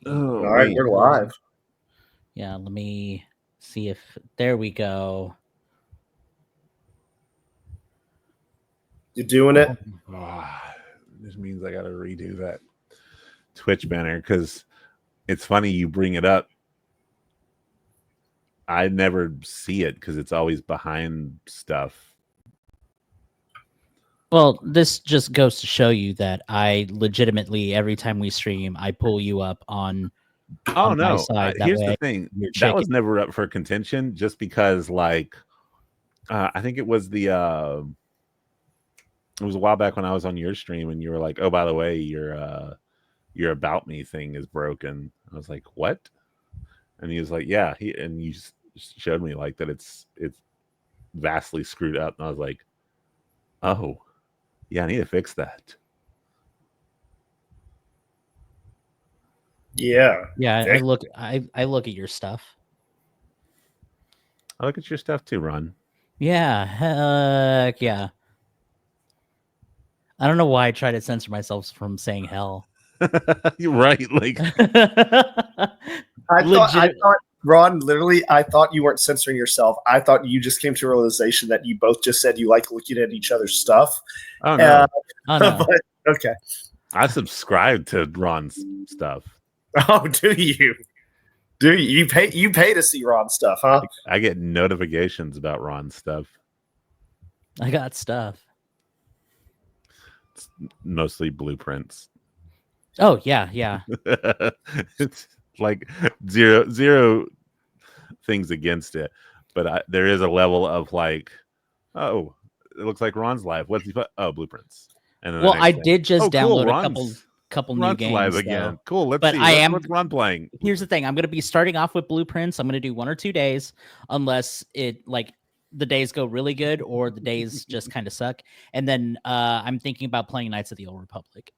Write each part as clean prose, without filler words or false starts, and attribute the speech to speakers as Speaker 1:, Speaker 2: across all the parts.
Speaker 1: Oh,
Speaker 2: All right,
Speaker 1: wait.
Speaker 2: we're live.
Speaker 3: Yeah, let me see if there we go.
Speaker 2: You doing it?
Speaker 1: This means I got to redo that Twitch banner because it's funny you bring it up. I never see it because it's always behind stuff.
Speaker 3: Well, this just goes to show you that I legitimately, every time we stream, I pull you up on
Speaker 1: Oh,
Speaker 3: on my
Speaker 1: no.
Speaker 3: side. That
Speaker 1: Here's
Speaker 3: way
Speaker 1: the
Speaker 3: I
Speaker 1: thing.
Speaker 3: your
Speaker 1: That was
Speaker 3: chicken.
Speaker 1: never up for contention just because, like, I think it was it was a while back when I was on your stream and you were like, oh, by the way, your About Me thing is broken. I was like, what? And he was like, yeah. And you showed me, like, that it's vastly screwed up. And I was like, oh, yeah, I need to fix that.
Speaker 2: Yeah.
Speaker 3: Yeah,
Speaker 2: Fix-
Speaker 3: I look at your stuff.
Speaker 1: I look at your stuff too, Ron.
Speaker 3: Yeah, heck yeah. I don't know why I try to censor myself from saying hell.
Speaker 1: You're right. Like,
Speaker 2: I
Speaker 3: Legit-
Speaker 2: thought, Ron, literally, I thought you weren't censoring yourself. I thought you just came to a realization that you both just said you like looking at each other's stuff.
Speaker 1: oh no,
Speaker 3: Oh no.
Speaker 2: But, okay.
Speaker 1: I subscribe to Ron's stuff.
Speaker 2: Oh, do you? Do you? You pay to see Ron stuff, huh?
Speaker 1: I get notifications about Ron's stuff.
Speaker 3: I got stuff.
Speaker 1: It's mostly blueprints.
Speaker 3: Oh yeah, yeah.
Speaker 1: It's like zero things against it, but there is a level of like, oh, it looks like Ron's live. What's he put? Oh, blueprints. And then
Speaker 3: Well, I did just download
Speaker 1: cool,
Speaker 3: a couple new
Speaker 1: Ron's
Speaker 3: games
Speaker 1: live
Speaker 3: though.
Speaker 1: again. Cool. Let's
Speaker 3: But
Speaker 1: see.
Speaker 3: I am-
Speaker 1: What's Ron playing?
Speaker 3: Here's the thing: I'm going to be starting off with blueprints. I'm going to do 1 or 2 days, unless it like the days go really good or the days just kind of suck. And then I'm thinking about playing Knights of the Old Republic.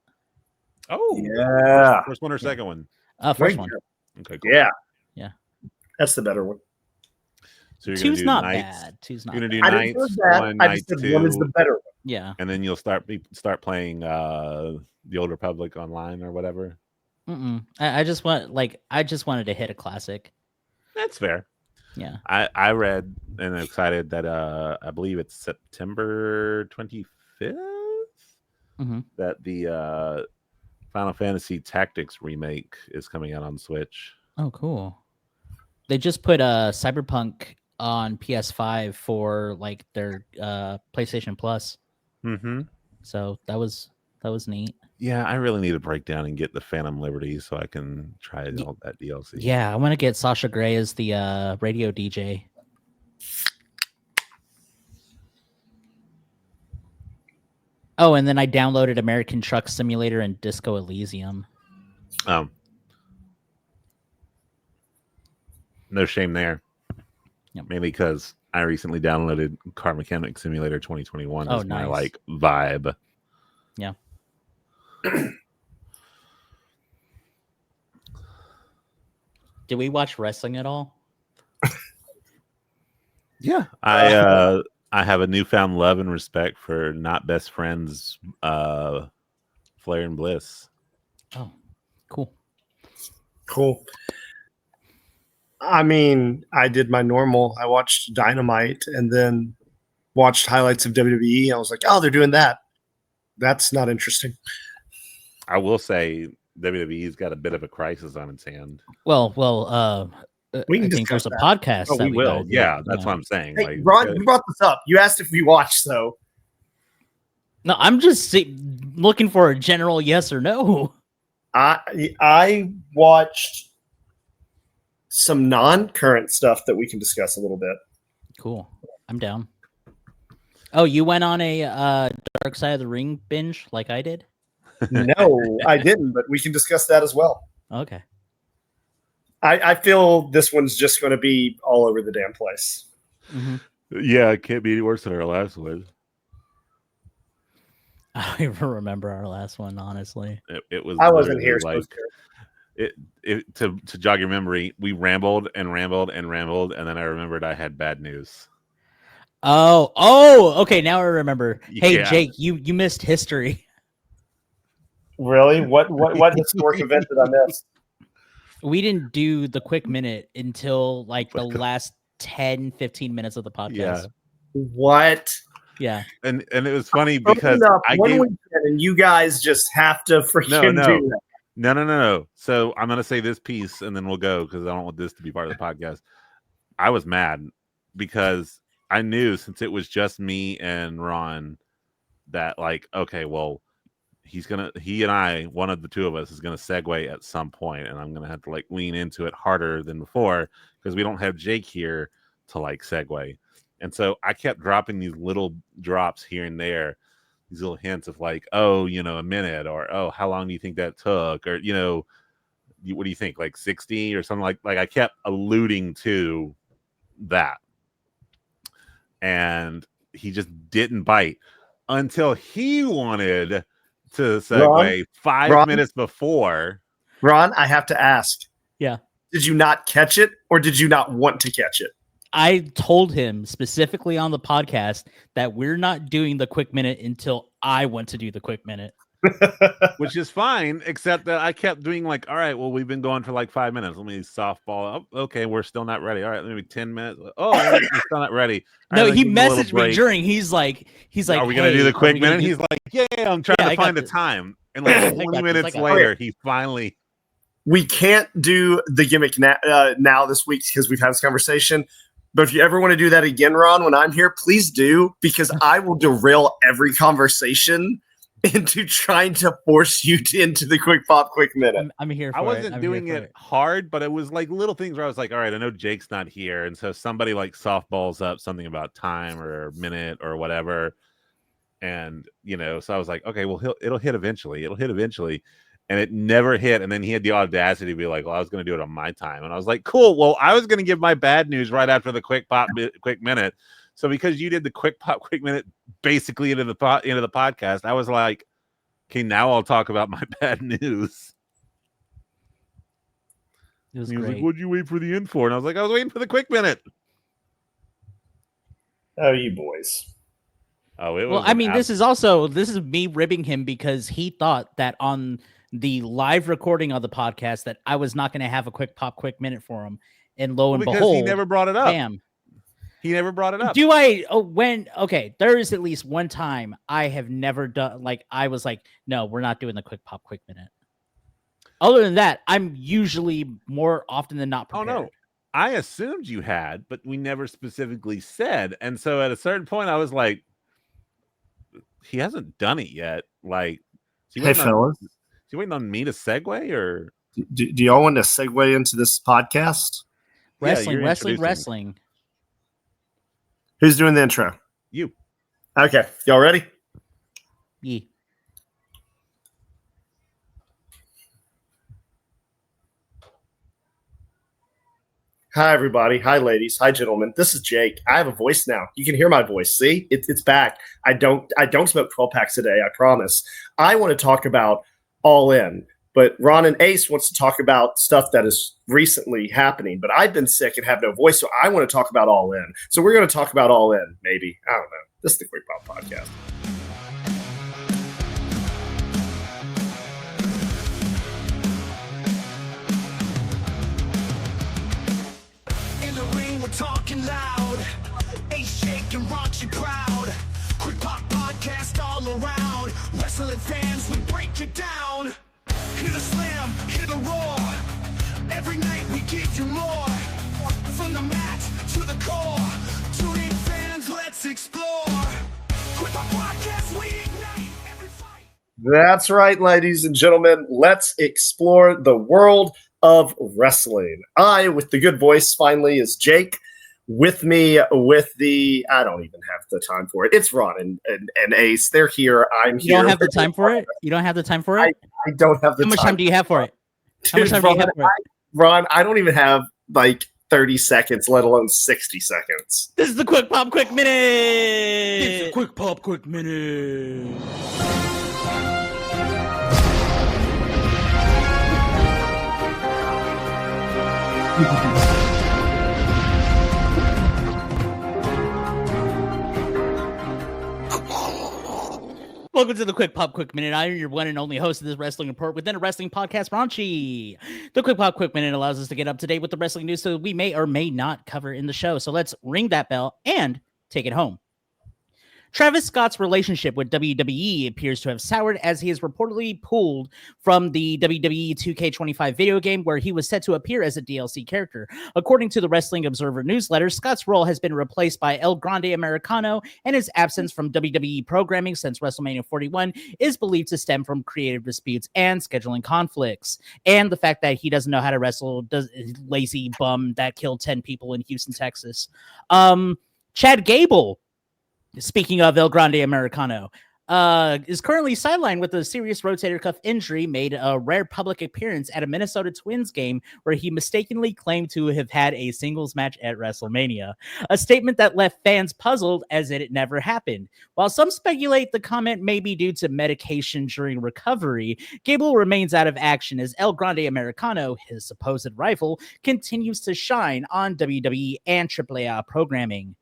Speaker 1: Oh,
Speaker 2: Yeah.
Speaker 1: First one or second one?
Speaker 3: First one.
Speaker 1: Okay, cool.
Speaker 2: Yeah.
Speaker 3: Yeah.
Speaker 2: That's the better one.
Speaker 1: So you're gonna
Speaker 3: Two's
Speaker 1: do
Speaker 3: not
Speaker 1: Knights.
Speaker 3: bad. Two's not
Speaker 1: You're gonna
Speaker 3: bad.
Speaker 1: do
Speaker 2: I didn't
Speaker 1: Knights
Speaker 2: say that.
Speaker 1: one,
Speaker 2: I
Speaker 1: Knights
Speaker 2: just said one is the
Speaker 1: two,
Speaker 2: better one.
Speaker 3: Yeah.
Speaker 1: and then you'll start playing the Old Republic online or whatever.
Speaker 3: I just wanted to hit a classic.
Speaker 1: That's fair.
Speaker 3: Yeah.
Speaker 1: I read and I'm excited that I believe it's September 25th
Speaker 3: Mhm.
Speaker 1: that the Final Fantasy Tactics remake is coming out on Switch.
Speaker 3: Oh, cool. They just put Cyberpunk on PS5 for like their PlayStation Plus.
Speaker 1: Mm-hmm.
Speaker 3: So that was neat.
Speaker 1: Yeah, I really need to break down and get the Phantom Liberty so I can try all that DLC.
Speaker 3: Yeah, I want to get Sasha Grey as the radio DJ. Oh, and then I downloaded American Truck Simulator and Disco Elysium.
Speaker 1: No shame there.
Speaker 3: Yep.
Speaker 1: Mainly because I recently downloaded Car Mechanic Simulator 2021 as my
Speaker 3: nice.
Speaker 1: like vibe.
Speaker 3: Yeah. Did we watch wrestling at all?
Speaker 1: Yeah. I have a newfound love and respect for Not Best Friends Flair and Bliss.
Speaker 3: Oh, cool.
Speaker 2: Cool. I mean, I did my normal. I watched Dynamite and then watched highlights of WWE. I was like, oh, they're doing that. That's not interesting.
Speaker 1: I will say WWE's got a bit of a crisis on its hand.
Speaker 3: Well,
Speaker 2: We can
Speaker 3: I think
Speaker 2: discuss
Speaker 3: there's a
Speaker 2: that.
Speaker 3: podcast.
Speaker 1: Oh,
Speaker 3: that
Speaker 1: we will.
Speaker 3: gotta do.
Speaker 1: Yeah, that's what I'm saying.
Speaker 2: Hey,
Speaker 1: Like,
Speaker 2: Ron, you brought this up. You asked if we watched, though.
Speaker 3: No, I'm just looking for a general yes or no.
Speaker 2: I watched some non-current stuff that we can discuss a little bit.
Speaker 3: Cool. I'm down. Oh, you went on a Dark Side of the Ring binge like I did?
Speaker 2: No, I didn't, but we can discuss that as well.
Speaker 3: Okay.
Speaker 2: I feel this one's just going to be all over the damn place.
Speaker 3: Mm-hmm.
Speaker 1: yeah, it can't be any worse than our last one.
Speaker 3: I don't even remember our last one, honestly.
Speaker 1: It was.
Speaker 2: I wasn't
Speaker 1: literally
Speaker 2: here. So
Speaker 1: Like to jog your memory, we rambled and rambled and rambled, and then I remembered I had bad news.
Speaker 3: Oh, okay. Now I remember. Hey,
Speaker 1: Yeah.
Speaker 3: Jake, you missed history.
Speaker 2: really? What historic event did I miss?
Speaker 3: We didn't do the quick minute until like the last 10, 15 minutes of the podcast.
Speaker 1: Yeah.
Speaker 2: What?
Speaker 3: Yeah.
Speaker 1: And it was funny because I
Speaker 2: one
Speaker 1: gave
Speaker 2: weekend and you guys just have to freaking do that.
Speaker 1: No. So I'm gonna say this piece and then we'll go because I don't want this to be part of the podcast. I was mad because I knew since it was just me and Ron that like, okay, well, he and I, one of the two of us is gonna segue at some point, and I'm gonna have to like lean into it harder than before because we don't have Jake here to like segue. And so I kept dropping these little drops here and there, these little hints of like, oh, a minute, or oh, how long do you think that took, or what do you think, like 60 or something like I kept alluding to that, and he just didn't bite until he wanted to segue 5 minutes before.
Speaker 2: Ron, I have to ask.
Speaker 3: Yeah.
Speaker 2: Did you not catch it, or did you not want to catch it?
Speaker 3: I told him specifically on the podcast that we're not doing the quick minute until I want to do the quick minute.
Speaker 1: Which is fine, except that I kept doing like, all right, well, we've been going for like 5 minutes. Let me softball. Oh, okay, we're still not ready. All right, maybe 10 minutes. Oh, we're still not ready.
Speaker 3: No, he messaged me during. He's like,
Speaker 1: are we gonna do the quick minute? He's like, yeah, I'm trying to find a time. And like 20 minutes later, he finally.
Speaker 2: We can't do the gimmick now this week because we've had this conversation. But if you ever want to do that again, Ron, when I'm here, please do, because I will derail every conversation into trying to force you into the quick pop, quick minute.
Speaker 3: I'm here for it.
Speaker 1: I wasn't doing it hard, but it was like little things where I was like, all right, I know Jake's not here. And so somebody like softballs up something about time or minute or whatever. And, so I was like, okay, well, it'll hit eventually. It'll hit eventually. And it never hit. And then he had the audacity to be like, well, I was going to do it on my time. And I was like, cool. Well, I was going to give my bad news right after the quick minute. So because you did the quick minute basically into the podcast, I was like, okay, now I'll talk about my bad news.
Speaker 3: It was
Speaker 1: and he was
Speaker 3: great.
Speaker 1: like, what'd you wait for the end for? And I was like, I was waiting for the quick minute.
Speaker 2: Oh, you boys.
Speaker 1: Oh, it was.
Speaker 3: Well, I mean, this is me ribbing him because he thought that on the live recording of the podcast that I was not going to have a quick minute for him. And lo and behold,
Speaker 1: he never brought it up.
Speaker 3: Bam.
Speaker 1: He never brought it up.
Speaker 3: There is at least one time I have never done, like, I was like, no, we're not doing the quick minute. Other than that, I'm usually more often than not prepared.
Speaker 1: Oh, no. I assumed you had, but we never specifically said. And so at a certain point, I was like, he hasn't done it yet. Like,
Speaker 2: hey, fellas.
Speaker 1: Is he waiting on me to segue, or
Speaker 2: do y'all want to segue into this podcast?
Speaker 3: Wrestling.
Speaker 2: Who's doing the intro?
Speaker 1: You.
Speaker 2: Okay. Y'all ready?
Speaker 3: Yeah.
Speaker 2: Hi, everybody. Hi, ladies. Hi, gentlemen. This is Jake. I have a voice now. You can hear my voice. See, it's back. I don't smoke 12 packs a day. I promise. I want to talk about All In, but Ron and Ace wants to talk about stuff that is recently happening. But I've been sick and have no voice, so I want to talk about All In. So we're going to talk about All In. Maybe, I don't know. This is the Quick Pop Podcast.
Speaker 4: Talking loud, Ace, Jake, and Raunchy proud. Quick Pop Podcast all around. Wrestling fans, we break it down. Hear the slam, hear the roar. Every night we give you more. From the mat to the core. Tune in, fans, let's explore. Quick Pop Podcast, we ignite every fight.
Speaker 2: That's right, ladies and gentlemen. Let's explore the world of wrestling. I, with the good voice, finally, is Jake. With me, with the, I don't even have the time for it. It's Ron and Ace. They're here. I'm here.
Speaker 3: You don't have the time for it? You don't have the time for it?
Speaker 2: I don't have the time.
Speaker 3: How much time do you have for it? How much time do you have for it?
Speaker 2: Ron, I don't even have like 30 seconds, let alone 60 seconds.
Speaker 3: This is the Quick Pop Quick Minute.
Speaker 4: It's the Quick Pop Quick Minute.
Speaker 3: Welcome to the Quick Pop Quick Minute. I'm your one and only host of this wrestling report within a wrestling podcast, Raunchy. The Quick Pop Quick Minute allows us to get up to date with the wrestling news so we may or may not cover in the show. So let's ring that bell and take it home. Travis Scott's relationship with WWE appears to have soured as he is reportedly pulled from the WWE 2K25 video game where he was set to appear as a DLC character. According to the Wrestling Observer newsletter, Scott's role has been replaced by El Grande Americano, and his absence from WWE programming since WrestleMania 41 is believed to stem from creative disputes and scheduling conflicts. And the fact that he doesn't know how to wrestle, lazy bum that killed 10 people in Houston, Texas. Chad Gable, speaking of El Grande Americano, is currently sidelined with a serious rotator cuff injury, made a rare public appearance at a Minnesota Twins game where he mistakenly claimed to have had a singles match at WrestleMania, a statement that left fans puzzled as it never happened. While some speculate the comment may be due to medication during recovery, Gable remains out of action as El Grande Americano, his supposed rival, continues to shine on WWE and AAA programming.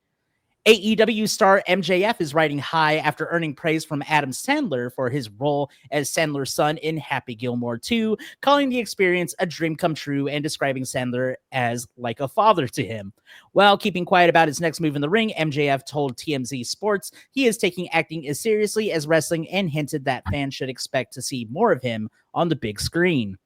Speaker 3: AEW star MJF is riding high after earning praise from Adam Sandler for his role as Sandler's son in Happy Gilmore 2, calling the experience a dream come true and describing Sandler as like a father to him. While keeping quiet about his next move in the ring, MJF told TMZ Sports he is taking acting as seriously as wrestling and hinted that fans should expect to see more of him on the big screen.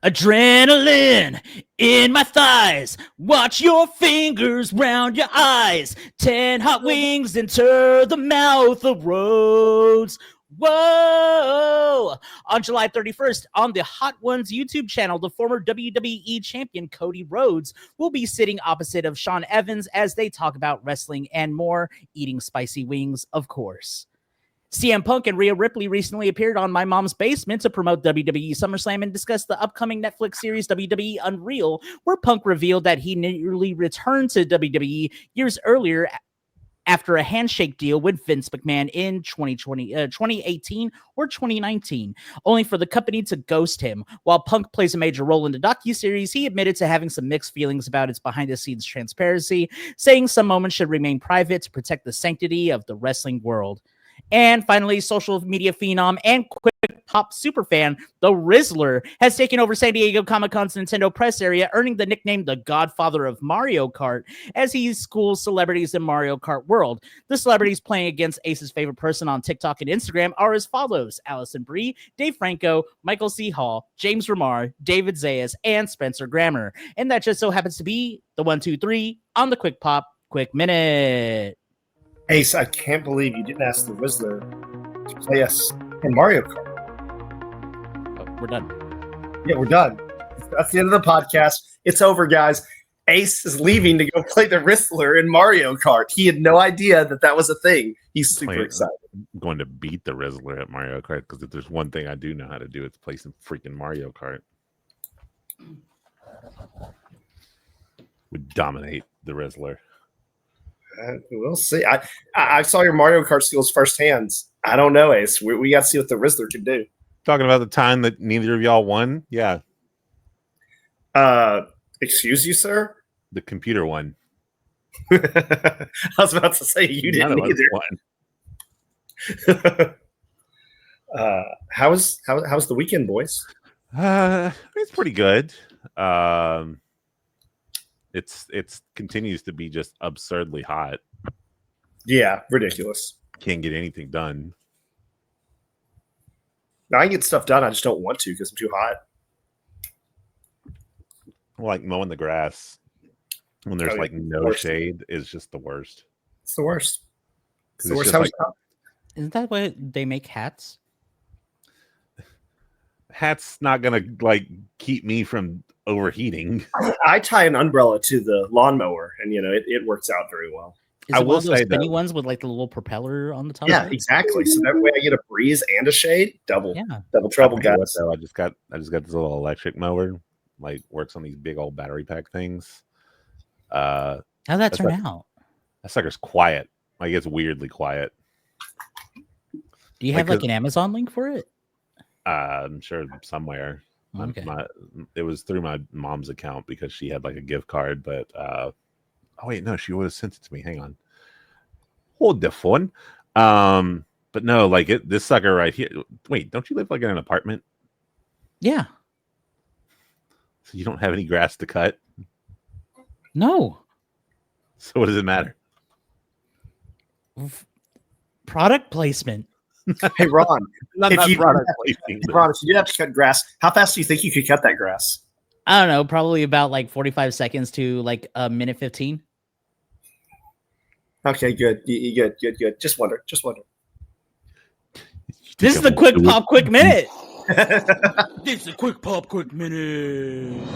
Speaker 3: Adrenaline in my thighs. Watch your fingers round your eyes. 10 hot wings enter the mouth of Rhodes. Whoa! On July 31st, on the Hot Ones YouTube channel, the former WWE champion Cody Rhodes will be sitting opposite of Sean Evans as they talk about wrestling and more, eating spicy wings, of course. CM Punk and Rhea Ripley recently appeared on My Mom's Basement to promote WWE SummerSlam and discuss the upcoming Netflix series WWE Unreal, where Punk revealed that he nearly returned to WWE years earlier after a handshake deal with Vince McMahon in 2018 or 2019, only for the company to ghost him. While Punk plays a major role in the docuseries, he admitted to having some mixed feelings about its behind-the-scenes transparency, saying some moments should remain private to protect the sanctity of the wrestling world. And finally, social media phenom and Quick Pop superfan, the Rizzler, has taken over San Diego Comic-Con's Nintendo press area, earning the nickname the Godfather of Mario Kart, as he schools celebrities in Mario Kart World. The celebrities playing against Ace's favorite person on TikTok and Instagram are as follows: Allison Brie, Dave Franco, Michael C. Hall, James Remar, David Zayas, and Spencer Grammer. And that just so happens to be the 1, 2, 3 on the Quick Pop Quick Minute.
Speaker 2: Ace, I can't believe you didn't ask the Rizzler to play us in Mario Kart.
Speaker 3: We're done.
Speaker 2: Yeah, we're done. That's the end of the podcast. It's over, guys. Ace is leaving to go play the Rizzler in Mario Kart. He had no idea that that was a thing. He's super excited.
Speaker 1: I'm going to beat the Rizzler at Mario Kart, because if there's one thing I do know how to do, it's play some freaking Mario Kart. Would dominate the Rizzler.
Speaker 2: We'll see. I saw your Mario Kart skills firsthand. I don't know, Ace. We got to see what the Rizzler can do.
Speaker 1: Talking about the time that neither of y'all won? Yeah.
Speaker 2: Excuse you, sir?
Speaker 1: The computer won.
Speaker 2: I was about to say you didn't either. How's the weekend, boys?
Speaker 1: It's pretty good. It's continues to be just absurdly hot.
Speaker 2: Yeah, ridiculous.
Speaker 1: Can't get anything done.
Speaker 2: I can get stuff done. I just don't want to because I'm too hot.
Speaker 1: Like mowing the grass when there's like no shade is just the worst.
Speaker 2: It's the worst.
Speaker 1: It's the worst.
Speaker 3: Isn't that why they make hats?
Speaker 1: Hat's not gonna like keep me from overheating.
Speaker 2: I tie an umbrella to the lawnmower, and it works out very well.
Speaker 3: Is it one of those spinny ones with like the little propeller on the top?
Speaker 2: Yeah, exactly. So that way I get a breeze and a shade. Double trouble, guys.
Speaker 1: I just got this little electric mower, like works on these big old battery pack things.
Speaker 3: How'd that turn out?
Speaker 1: That sucker's quiet. Like it's weirdly quiet.
Speaker 3: Do you have like an Amazon link for it?
Speaker 1: I'm sure somewhere.
Speaker 3: Okay.
Speaker 1: It was through my mom's account because she had like a gift card, but oh wait, no, she would have sent it to me. Hang on. Hold the phone. But no, like this sucker right here. Wait, don't you live like in an apartment?
Speaker 3: Yeah.
Speaker 1: So you don't have any grass to cut?
Speaker 3: No.
Speaker 1: So what does it matter?
Speaker 3: Product placement.
Speaker 2: Hey, Ron,
Speaker 1: Not
Speaker 2: if you
Speaker 1: product placing, but-
Speaker 2: Ron, if you did have to cut grass, how fast do you think you could cut that grass?
Speaker 3: I don't know, probably about like 45 seconds to like a minute 15.
Speaker 2: Okay, good. Good. Just wonder.
Speaker 3: This is the quick pop, quick minute.
Speaker 4: This is a quick pop, quick minute.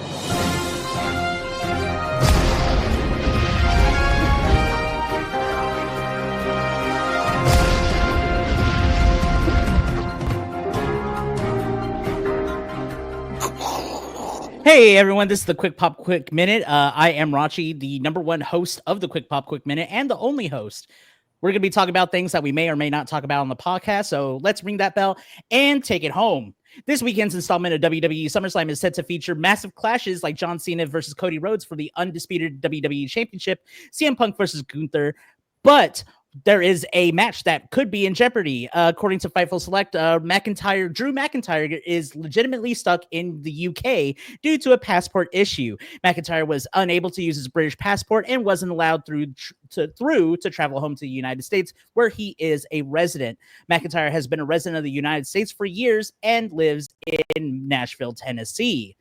Speaker 3: Hey everyone, this is the Quick Pop Quick Minute. I am Rachi, the #1 host of the Quick Pop Quick Minute and the only host. We're going to be talking about things that we may or may not talk about on the podcast, so let's ring that bell and take it home. This weekend's installment of WWE SummerSlam is set to feature massive clashes like John Cena versus Cody Rhodes for the undisputed WWE Championship, CM Punk versus Gunther, but there is a match that could be in jeopardy. According to Fightful Select, Drew McIntyre is legitimately stuck in the UK due to a passport issue. McIntyre was unable to use his British passport and wasn't allowed through to travel home to the United States, where he is a resident. McIntyre has been a resident of the United States for years and lives in Nashville, Tennessee.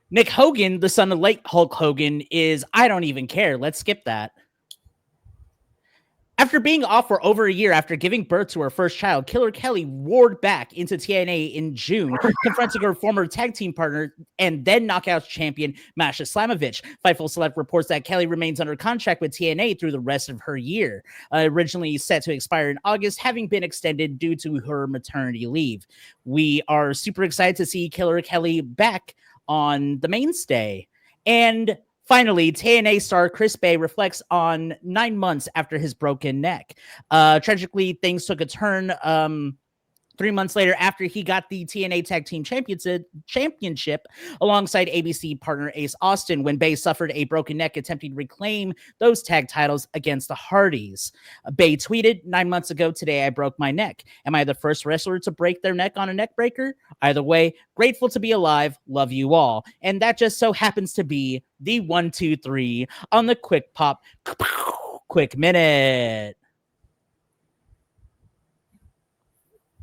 Speaker 3: Nick Hogan, the son of late Hulk Hogan, is I don't even care. Let's skip that. After being off for over a year after giving birth to her first child, Killer Kelly roared back into TNA in June, confronting her former tag team partner and then Knockouts champion Masha Slamovich. Fightful Select reports that Kelly remains under contract with TNA through the rest of her year, originally set to expire in August, having been extended due to her maternity leave. We are super excited to see Killer Kelly back on the mainstay. And finally, TNA star Chris Bay reflects on 9 months after his broken neck. Tragically, things took a turn 3 months later after he got the TNA Tag Team Championship alongside ABC partner Ace Austin when Bay suffered a broken neck attempting to reclaim those tag titles against the Hardys. Bay tweeted, 9 months ago today, I broke my neck. Am I the first wrestler to break their neck on a neck breaker? Either way, grateful to be alive. Love you all. And that just so happens to be the 1, 2, 3 on the Quick Pop Quick Minute.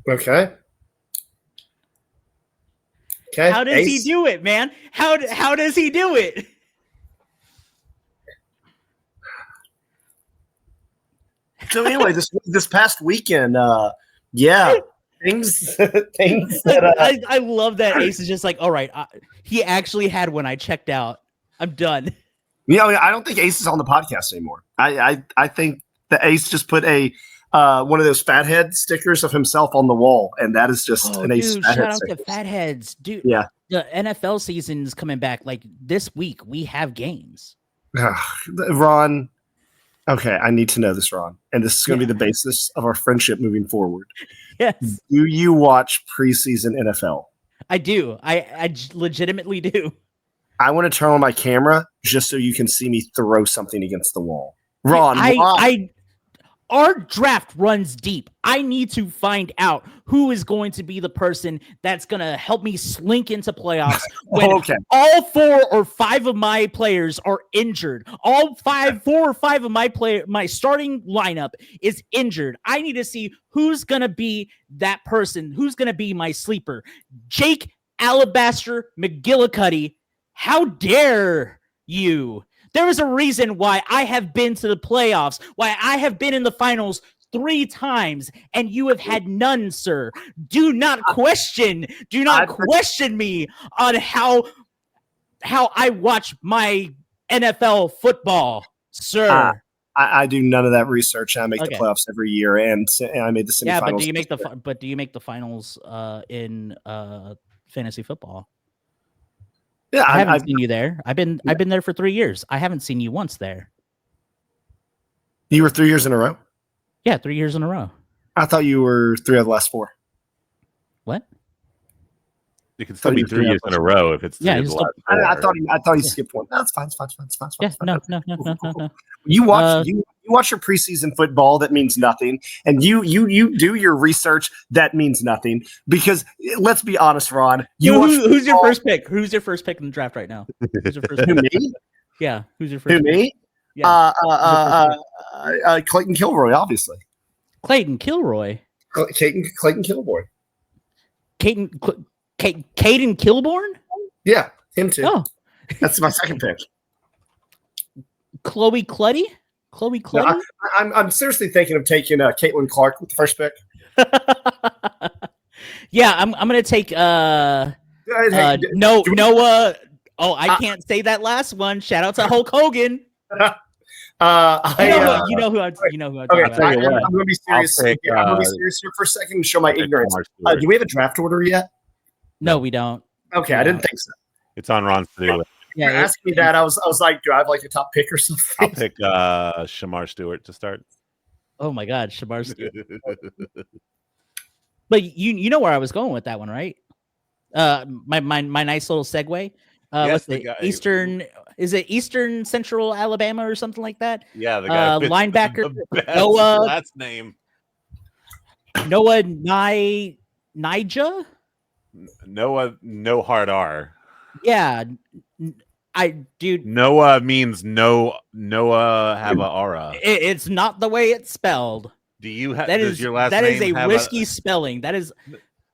Speaker 2: Okay.
Speaker 3: How does he do it, man? How does he do it?
Speaker 2: So anyway, this past weekend, things that
Speaker 3: I love that Ace is just like, all right, he actually had one. I checked out. I'm done.
Speaker 2: I don't think Ace is on the podcast anymore. I think the Ace just put a one of those fathead stickers of himself on the wall, and that is just an Ace
Speaker 3: dude,
Speaker 2: fathead
Speaker 3: shout out
Speaker 2: sticker.
Speaker 3: to fatheads, dude.
Speaker 2: Yeah.
Speaker 3: The NFL season is coming back. Like this week, we have games.
Speaker 2: Ron, okay, I need to know this, Ron, and this is going to be the basis of our friendship moving forward.
Speaker 3: Yes,
Speaker 2: Do you watch preseason NFL?
Speaker 3: I do. I legitimately do.
Speaker 2: I want to turn on my camera just so you can see me throw something against the wall. Ron, why?
Speaker 3: Our draft runs deep. I need to find out who is going to be the person that's going to help me slink into playoffs when all 4 or 5 of my players are injured. All 4 or 5 of my starting lineup is injured. I need to see who's going to be that person, who's going to be my sleeper. Jake Alabaster McGillicuddy, how dare you? There is a reason why I have been to the playoffs, why I have been in the finals 3 times, and you have had none, sir. Do not question me on how I watch my NFL football, sir.
Speaker 2: I do none of that research. I make the playoffs every year, and I made the semifinals.
Speaker 3: Yeah, but do you make the finals in fantasy football?
Speaker 2: Yeah,
Speaker 3: I haven't seen you there. I've been there for 3 years. I haven't seen you once there.
Speaker 2: You were 3 years in a row?
Speaker 3: Yeah, 3 years in a row.
Speaker 2: I thought you were 3 of the last 4.
Speaker 3: What?
Speaker 1: It could still
Speaker 2: Thought
Speaker 1: be
Speaker 2: he was
Speaker 1: 3 years in a row if it's
Speaker 3: Yeah,
Speaker 1: three of
Speaker 3: he's
Speaker 1: the
Speaker 3: still-
Speaker 1: last
Speaker 2: I
Speaker 1: four.
Speaker 2: thought he
Speaker 3: Yeah.
Speaker 2: skipped one. That's fine. It's fine. It's fine.
Speaker 3: Yeah, no.
Speaker 2: You watch you watch your preseason football. That means nothing, and you do your research. That means nothing because let's be honest, Ron. You watch
Speaker 3: Who's your
Speaker 2: football-
Speaker 3: first pick? Who's your first pick in the draft right now? Who's your first
Speaker 2: Who,
Speaker 3: pick?
Speaker 2: me?
Speaker 3: Yeah, who's your first
Speaker 2: Who
Speaker 3: pick?
Speaker 2: me?
Speaker 3: Yeah.
Speaker 2: Clayton Kilroy, obviously.
Speaker 3: Clayton Kilroy.
Speaker 2: Clayton Kilroy.
Speaker 3: Caden Kilborn?
Speaker 2: Yeah, him too.
Speaker 3: Oh,
Speaker 2: That's my second pick.
Speaker 3: Chloe Clutty? Chloe Clutty?
Speaker 2: I'm seriously thinking of taking Caitlin Clark with the first pick.
Speaker 3: Yeah, I'm gonna take Noah. Oh, I can't say that last one. Shout out to Hulk Hogan. You know who I'm talking
Speaker 2: Okay,
Speaker 3: about.
Speaker 2: I'm going to be serious.
Speaker 1: I'll take,
Speaker 2: I'm going to be serious here for a second and show my ignorance. Do we have a draft order yet?
Speaker 3: No, we don't.
Speaker 2: Okay, I didn't think so.
Speaker 1: It's on Ron's to do.
Speaker 2: You're asking me that. I was like, do I have like a top pick or something?
Speaker 1: I'll pick Shamar Stewart to start.
Speaker 3: Oh my God, Shabar Stewart. But you know where I was going with that one, right? My nice little segue. What's
Speaker 1: the
Speaker 3: the
Speaker 1: guy-
Speaker 3: Eastern? Is it Eastern Central Alabama or something like that?
Speaker 1: Yeah, the guy with
Speaker 3: Linebacker
Speaker 1: the best
Speaker 3: Noah-
Speaker 1: last name.
Speaker 3: Noah Nija?
Speaker 1: Noah, no hard R.
Speaker 3: Yeah, dude.
Speaker 1: Noah means no. Noah have a aura.
Speaker 3: It's not the way it's spelled.
Speaker 1: Do you have?
Speaker 3: That
Speaker 1: Does
Speaker 3: is
Speaker 1: your last
Speaker 3: that is
Speaker 1: name
Speaker 3: a
Speaker 1: have
Speaker 3: risky spelling. That is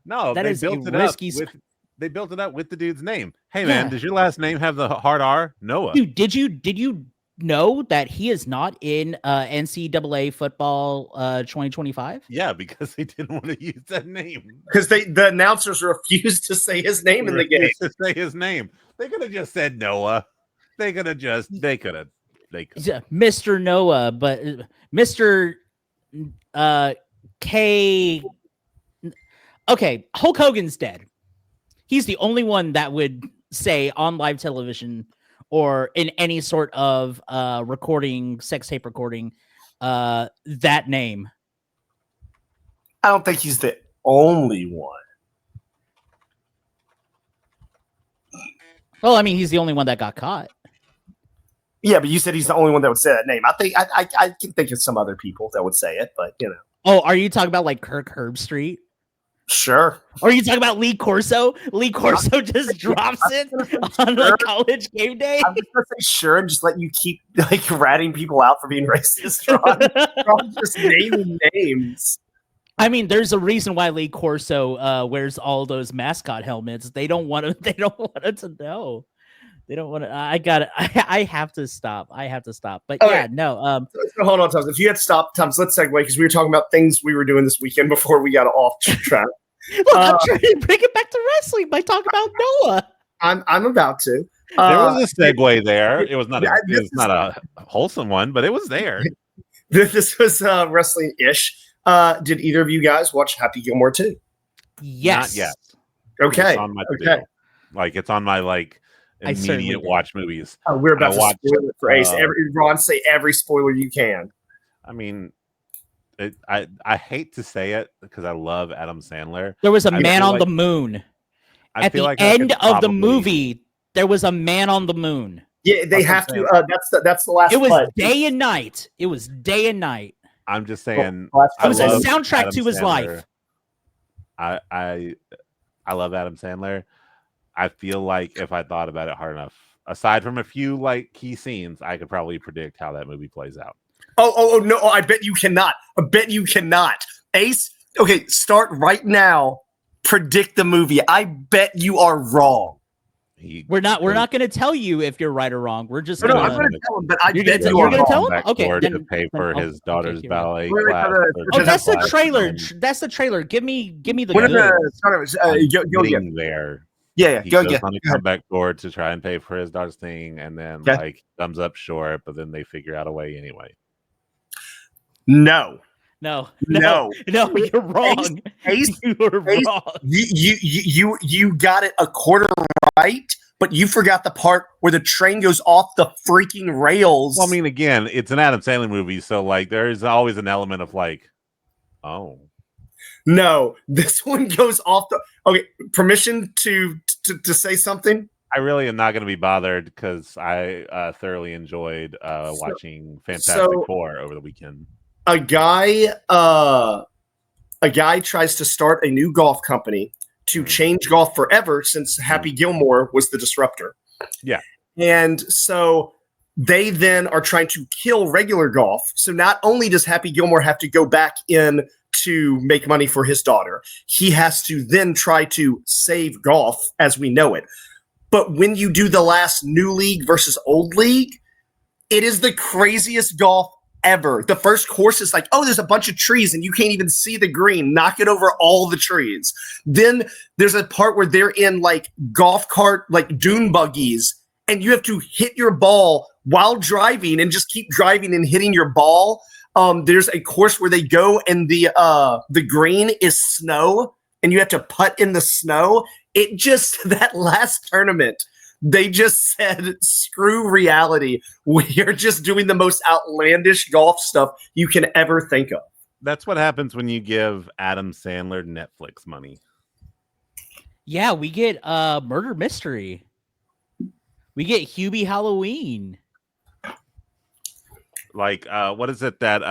Speaker 1: No,
Speaker 3: that
Speaker 1: they
Speaker 3: is a
Speaker 1: built it up
Speaker 3: risky
Speaker 1: with. They built it up with the dude's name. Hey man,
Speaker 3: Yeah.
Speaker 1: does your last name have the hard R? Noah.
Speaker 3: dude. Did you know that he is not in NCAA football 2025?
Speaker 1: Yeah, because they didn't want to use that name.
Speaker 2: Because the announcers refused to say his name in the game.
Speaker 1: Refused to say his name. They could have just said Noah. They could have.
Speaker 3: Yeah, Mr. Noah, but Mr. K. Okay, Hulk Hogan's dead. He's the only one that would say on live television or in any sort of recording, sex tape recording, that name.
Speaker 2: I don't think he's the only one.
Speaker 3: Well, I mean, he's the only one that got caught.
Speaker 2: Yeah, but you said he's the only one that would say that name. I think I can think of some other people that would say it, but you know,
Speaker 3: Oh, are you talking about like Kirk Herbstreit?
Speaker 2: sure.
Speaker 3: Or are you talking about Lee Corso? Lee Corso just drops it on the college game day.
Speaker 2: I'm just gonna say sure and just let you keep like ratting people out for being racist. Ron. Ron just naming names.
Speaker 3: I mean, there's a reason why Lee Corso wears all those mascot helmets. They don't want to. They don't want it to know. They don't want to. I have to stop. I have to stop. But
Speaker 2: Okay.
Speaker 3: yeah, no.
Speaker 2: So hold on, Thomas. If you had stopped, Thomas, let's segue because we were talking about things we were doing this weekend before we got off track.
Speaker 3: Look, I'm trying to bring it back to wrestling by talking about Noah.
Speaker 2: I'm about to.
Speaker 1: There was a segue there. It was not.
Speaker 2: yeah,
Speaker 1: It was not a wholesome one, but it was there.
Speaker 2: This was wrestling ish. Did either of you guys watch Happy Gilmore 2?
Speaker 3: Yes.
Speaker 1: Not yet.
Speaker 2: Okay.
Speaker 1: It's on my
Speaker 2: Okay.
Speaker 1: to-do. Like it's on my
Speaker 3: I certainly
Speaker 1: immediate
Speaker 3: did.
Speaker 1: watch movies.
Speaker 2: We're about
Speaker 1: I
Speaker 2: to
Speaker 1: watched,
Speaker 2: spoil it for Ace. Ron, say every spoiler you can.
Speaker 1: I mean, I hate to say it because I love Adam Sandler.
Speaker 3: There was a
Speaker 1: I
Speaker 3: man
Speaker 1: feel
Speaker 3: on
Speaker 1: like-
Speaker 3: the moon.
Speaker 1: I
Speaker 3: At
Speaker 1: feel
Speaker 3: the
Speaker 1: like I could
Speaker 3: end of the
Speaker 1: probably-
Speaker 3: movie, there was a man on the moon.
Speaker 2: Yeah, they
Speaker 1: That's
Speaker 2: have
Speaker 1: what
Speaker 2: to.
Speaker 1: I'm
Speaker 2: That's the last.
Speaker 3: It was
Speaker 2: cut.
Speaker 3: day and night. It was day and night.
Speaker 1: I'm just saying.
Speaker 2: Last
Speaker 3: It was a
Speaker 1: love
Speaker 3: soundtrack
Speaker 1: Adam
Speaker 3: to his
Speaker 1: Sandler.
Speaker 3: life.
Speaker 1: I love Adam Sandler. I feel like if I thought about it hard enough, aside from a few like key scenes, I could probably predict how that movie plays out.
Speaker 2: Oh no! I bet you cannot. I bet you cannot. Ace. Okay, start right now. Predict the movie. I bet you are wrong.
Speaker 3: We're not going to tell you if you're right or wrong. We're just
Speaker 2: No,
Speaker 3: going
Speaker 2: I'm going to tell him, but I
Speaker 3: You're
Speaker 2: bet
Speaker 3: gonna
Speaker 2: you
Speaker 3: tell-
Speaker 2: are
Speaker 3: you're gonna
Speaker 2: wrong.
Speaker 3: tell him?
Speaker 1: Back
Speaker 3: Okay,
Speaker 1: door
Speaker 3: then-
Speaker 1: to pay for
Speaker 3: then-
Speaker 1: his
Speaker 3: okay,
Speaker 1: daughter's
Speaker 3: here we go.
Speaker 1: ballet
Speaker 2: We're
Speaker 1: class.
Speaker 2: gonna-
Speaker 1: for
Speaker 3: Oh,
Speaker 2: Because
Speaker 3: that's the
Speaker 1: class
Speaker 3: trailer.
Speaker 1: and
Speaker 3: That's the trailer. Give me the
Speaker 2: What are
Speaker 3: goods.
Speaker 2: the starters?
Speaker 1: I'm
Speaker 2: Go again.
Speaker 1: getting there.
Speaker 2: Yeah,
Speaker 1: He
Speaker 2: go
Speaker 1: goes
Speaker 2: again.
Speaker 1: on a comeback tour to try and pay for his daughter's thing, and then
Speaker 2: Okay.
Speaker 1: like comes up short, but then they figure out a way anyway.
Speaker 2: No,
Speaker 3: No,
Speaker 2: no.
Speaker 3: you're wrong.
Speaker 2: Ace,
Speaker 3: You were
Speaker 2: Ace,
Speaker 3: wrong.
Speaker 2: you got it a quarter right, but you forgot the part where the train goes off the freaking rails.
Speaker 1: Well, I mean, again, it's an Adam Sandler movie, so like there is always an element of like, oh,
Speaker 2: No, this one goes off the. Okay, permission to say something.
Speaker 1: I really am not going to be bothered because I thoroughly enjoyed watching Fantastic Four over the weekend.
Speaker 2: A guy tries to start a new golf company to change golf forever since Happy Gilmore was the disruptor.
Speaker 1: Yeah.
Speaker 2: And so they then are trying to kill regular golf. So not only does Happy Gilmore have to go back in to make money for his daughter, he has to then try to save golf as we know it. But when you do the last new league versus old league, it is the craziest golf ever. The first course is like, oh, there's a bunch of trees and you can't even see the green. Knock it over all the trees. Then there's a part where they're in like golf cart, like dune buggies, and you have to hit your ball while driving and just keep driving and hitting your ball. There's a course where they go and the green is snow and you have to putt in the snow. It just, that last tournament, they just said, screw reality. We are just doing the most outlandish golf stuff you can ever think of.
Speaker 1: That's what happens when you give Adam Sandler Netflix money.
Speaker 3: Yeah, we get Murder Mystery. We get Hubie Halloween.
Speaker 1: Like, what is it that,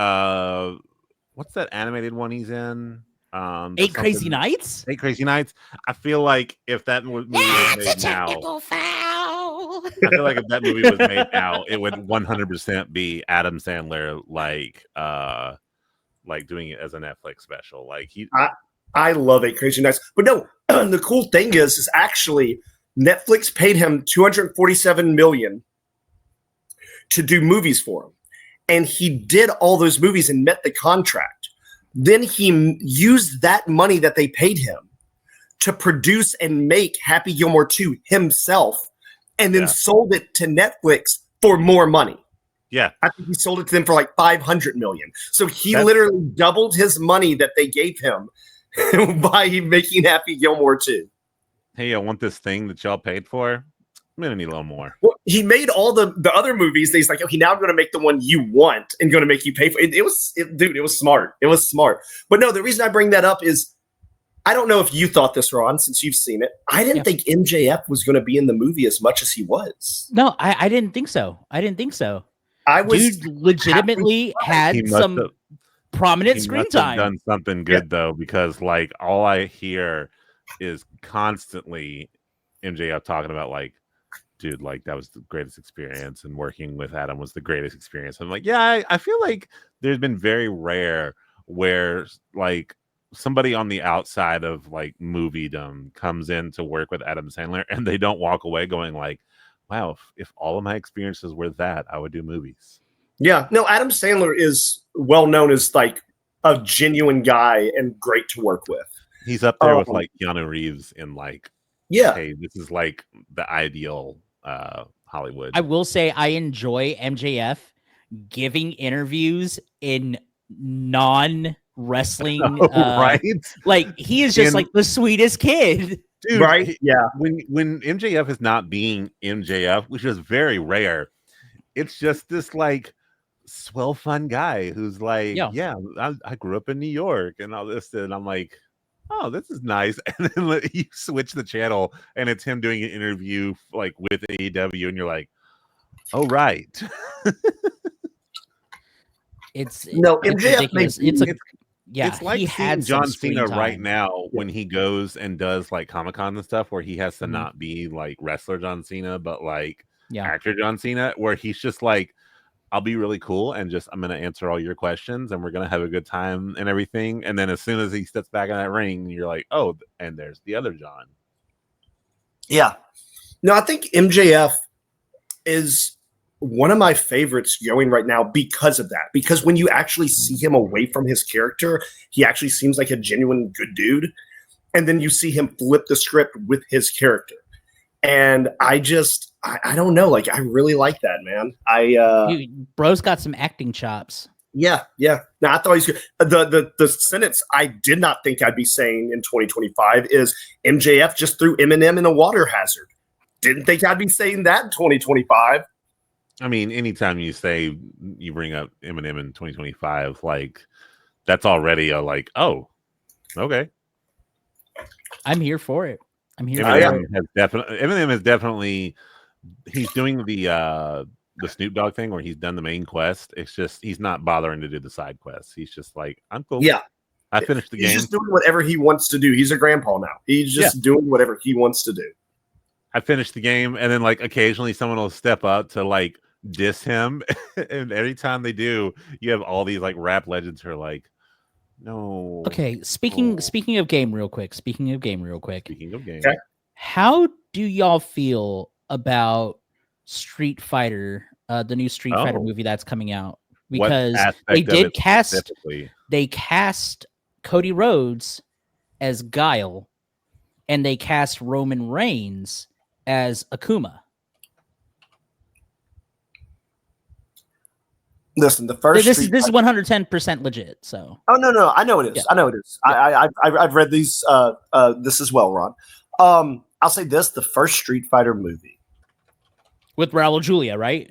Speaker 1: what's that animated one he's in?
Speaker 3: 8 Crazy Nights?
Speaker 1: 8 Crazy Nights. I feel like if that movie was made now, I feel like if that movie was made now, it would 100% be Adam Sandler, like doing it as a Netflix special. Like
Speaker 2: I love 8 Crazy Nights, but no. The cool thing is actually Netflix paid him $247 million to do movies for him, and he did all those movies and met the contract. Then he used that money that they paid him to produce and make Happy Gilmore 2 himself, and then sold it to Netflix for more money.
Speaker 1: Yeah.
Speaker 2: I think he sold it to them for like $500 million. So he literally doubled his money that they gave him by making Happy Gilmore 2.
Speaker 1: Hey, I want this thing that y'all paid for. I'm gonna need a little more.
Speaker 2: Well, he made all the other movies. He's like, okay, now I'm going to make the one you want and going to make you pay for it. It was smart. It was smart. But no, the reason I bring that up is I don't know if you thought this, Ron, since you've seen it. I didn't think MJF was going to be in the movie as much as he was.
Speaker 3: No, I didn't think so.
Speaker 2: Dude
Speaker 3: legitimately had some prominent screen time.
Speaker 1: Done something good though, because like all I hear is constantly MJF talking about like, dude, like that was the greatest experience, and working with Adam was the greatest experience. I'm like, yeah, I feel like there's been very rare where like somebody on the outside of like moviedom comes in to work with Adam Sandler and they don't walk away going like, wow, if all of my experiences were that, I would do movies.
Speaker 2: Yeah, no, Adam Sandler is well known as like a genuine guy and great to work with.
Speaker 1: He's up there with like Keanu Reeves in like,
Speaker 2: yeah,
Speaker 1: hey, this is like the ideal Hollywood.
Speaker 3: I will say I enjoy MJF giving interviews in non-wrestling
Speaker 1: right?
Speaker 3: Like he is just like the sweetest kid.
Speaker 1: Dude,
Speaker 2: right? Yeah.
Speaker 1: When MJF is not being MJF, which is very rare, it's just this like swell fun guy who's like, yeah, I grew up in New York and all this, and I'm like, oh, this is nice. And then you switch the channel and it's him doing an interview like with AEW, and you're like, oh right.
Speaker 2: MJF
Speaker 3: ridiculous.
Speaker 1: It's like he had John Cena right now when he goes and does like Comic-Con and stuff, where he has to not be like wrestler John Cena, but like actor John Cena, where he's just like, I'll be really cool and just I'm gonna answer all your questions and we're gonna have a good time and everything. And then as soon as he steps back in that ring, you're like, oh, and there's the other John.
Speaker 2: Yeah. No, I think MJF is one of my favorites going right now because of that. Because when you actually see him away from his character, he actually seems like a genuine good dude. And then you see him flip the script with his character. And I don't know. Like, I really like that, man.
Speaker 3: Bro's got some acting chops.
Speaker 2: Yeah. No, I thought he's good. The sentence I did not think I'd be saying in 2025 is MJF just threw Eminem in a water hazard. Didn't think I'd be saying that in 2025.
Speaker 1: I mean, anytime you bring up Eminem in 2025, like that's already a like, oh, Okay.
Speaker 3: I'm here for it. I'm here. For
Speaker 1: Eminem
Speaker 3: it.
Speaker 1: has definitely he's doing the Snoop Dogg thing where he's done the main quest. It's just he's not bothering to do the side quests. He's just like, I'm cool.
Speaker 2: Yeah.
Speaker 1: I finished the
Speaker 2: He's
Speaker 1: game.
Speaker 2: just doing whatever he wants to do. He's a grandpa now. He's just doing whatever he wants to do.
Speaker 1: I finished the game, and then like occasionally someone will step up to like diss him, and every time they do, you have all these like rap legends who are like, no.
Speaker 3: Okay, speaking of game real quick. Speaking of game.
Speaker 2: Okay.
Speaker 3: How do y'all feel about Street Fighter, the new Street Fighter movie that's coming out? Because they cast Cody Rhodes as Guile, and they cast Roman Reigns as Akuma.
Speaker 2: Listen, the first
Speaker 3: this is 110% legit. So
Speaker 2: no, I know it is.
Speaker 3: Yeah.
Speaker 2: I know it is. Yeah. I've read these this as well, Ron. I'll say this: the first Street Fighter movie
Speaker 3: with Raul Julia, right?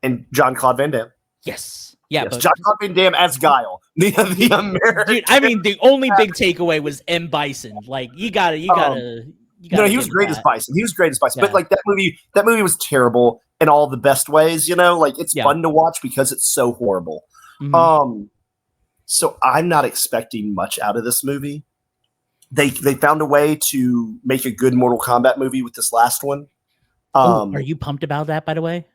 Speaker 2: And Jean-Claude Van Damme.
Speaker 3: Yes. Yeah,
Speaker 2: yes, Jean-Claude Van Damme as Guile, the American.
Speaker 3: Dude, I mean, the only big takeaway was M. Bison. Like, you gotta.
Speaker 2: No, he was great as Bison. He was great as Bison.
Speaker 3: Yeah.
Speaker 2: But like that movie was terrible in all the best ways. You know, like it's fun to watch because it's so horrible.
Speaker 3: Mm-hmm.
Speaker 2: So I'm not expecting much out of this movie. They found a way to make a good Mortal Kombat movie with this last one.
Speaker 3: Are you pumped about that, by the way?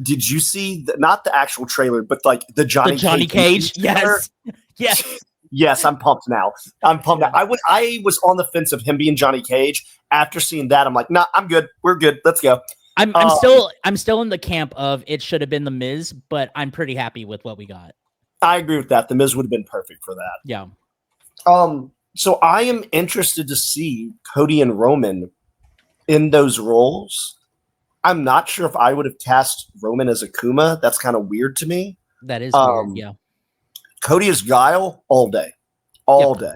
Speaker 2: Did you see not the actual trailer, but like the Johnny
Speaker 3: Cage? Yes. Yes.
Speaker 2: Yes, I'm pumped now. I'm pumped now. I was on the fence of him being Johnny Cage. After seeing that, I'm like, nah, I'm good. We're good. Let's go.
Speaker 3: I'm still in the camp of it should have been The Miz, but I'm pretty happy with what we got.
Speaker 2: I agree with that. The Miz would have been perfect for that.
Speaker 3: Yeah.
Speaker 2: So I am interested to see Cody and Roman in those roles. I'm not sure if I would have cast Roman as Akuma. That's kind of weird to me.
Speaker 3: That is weird, yeah.
Speaker 2: Cody is Guile all day. All day.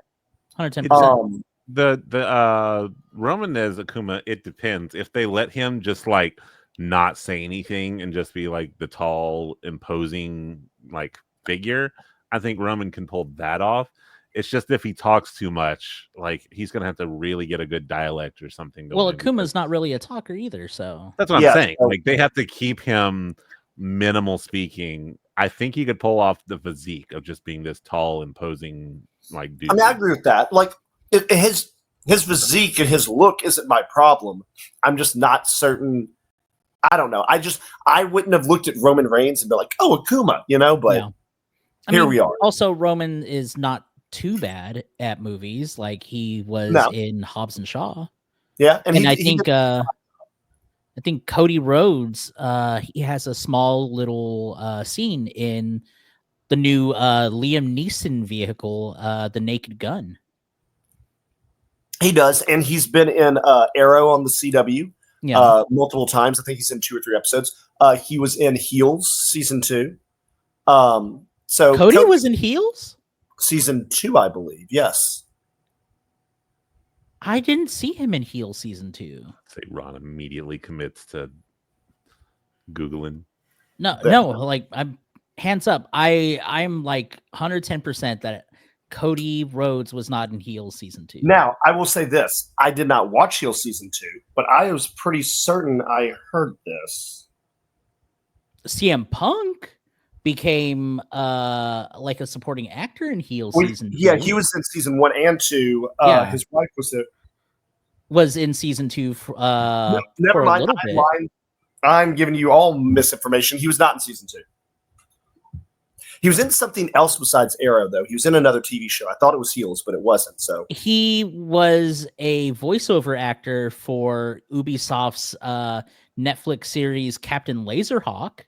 Speaker 3: 110%.
Speaker 1: The Roman as Akuma, it depends. If they let him just like not say anything and just be like the tall, imposing like figure, I think Roman can pull that off. It's just if he talks too much, like he's gonna have to really get a good dialect or something.
Speaker 3: Well, Akuma's not really a talker either, so
Speaker 1: that's what I'm saying. Like they have to keep him minimal speaking. I think he could pull off the physique of just being this tall, imposing like dude.
Speaker 2: I mean, I agree with that. Like his physique and his look isn't my problem. I'm just not certain. I don't know. I wouldn't have looked at Roman Reigns and be like, "Oh, Akuma," you know. But here we are.
Speaker 3: Also, Roman is not too bad at movies. Like he was in Hobbs and Shaw.
Speaker 2: Yeah,
Speaker 3: and I think Cody Rhodes, he has a small little scene in the new Liam Neeson vehicle, The Naked Gun.
Speaker 2: He does, and he's been in Arrow on the CW multiple times. I think he's in 2 or 3 episodes. He was in Heels season 2. So
Speaker 3: Cody was in Heels?
Speaker 2: Season 2, I believe. Yes.
Speaker 3: I didn't see him in Heels season 2.
Speaker 1: Say Ron immediately commits to Googling.
Speaker 3: No, like I'm hands up. I'm like 110% that Cody Rhodes was not in Heels season 2.
Speaker 2: Now, I will say this. I did not watch Heels season 2, but I was pretty certain I heard this.
Speaker 3: CM Punk became like a supporting actor in Heels season 2.
Speaker 2: Yeah, he was in season 1 and 2. His wife
Speaker 3: was in season 2
Speaker 2: never mind. I'm giving you all misinformation. He was not in season 2. He was in something else besides Arrow, though. He was in another TV show. I thought it was Heels, but it wasn't. So
Speaker 3: he was a voiceover actor for Ubisoft's Netflix series Captain Laserhawk.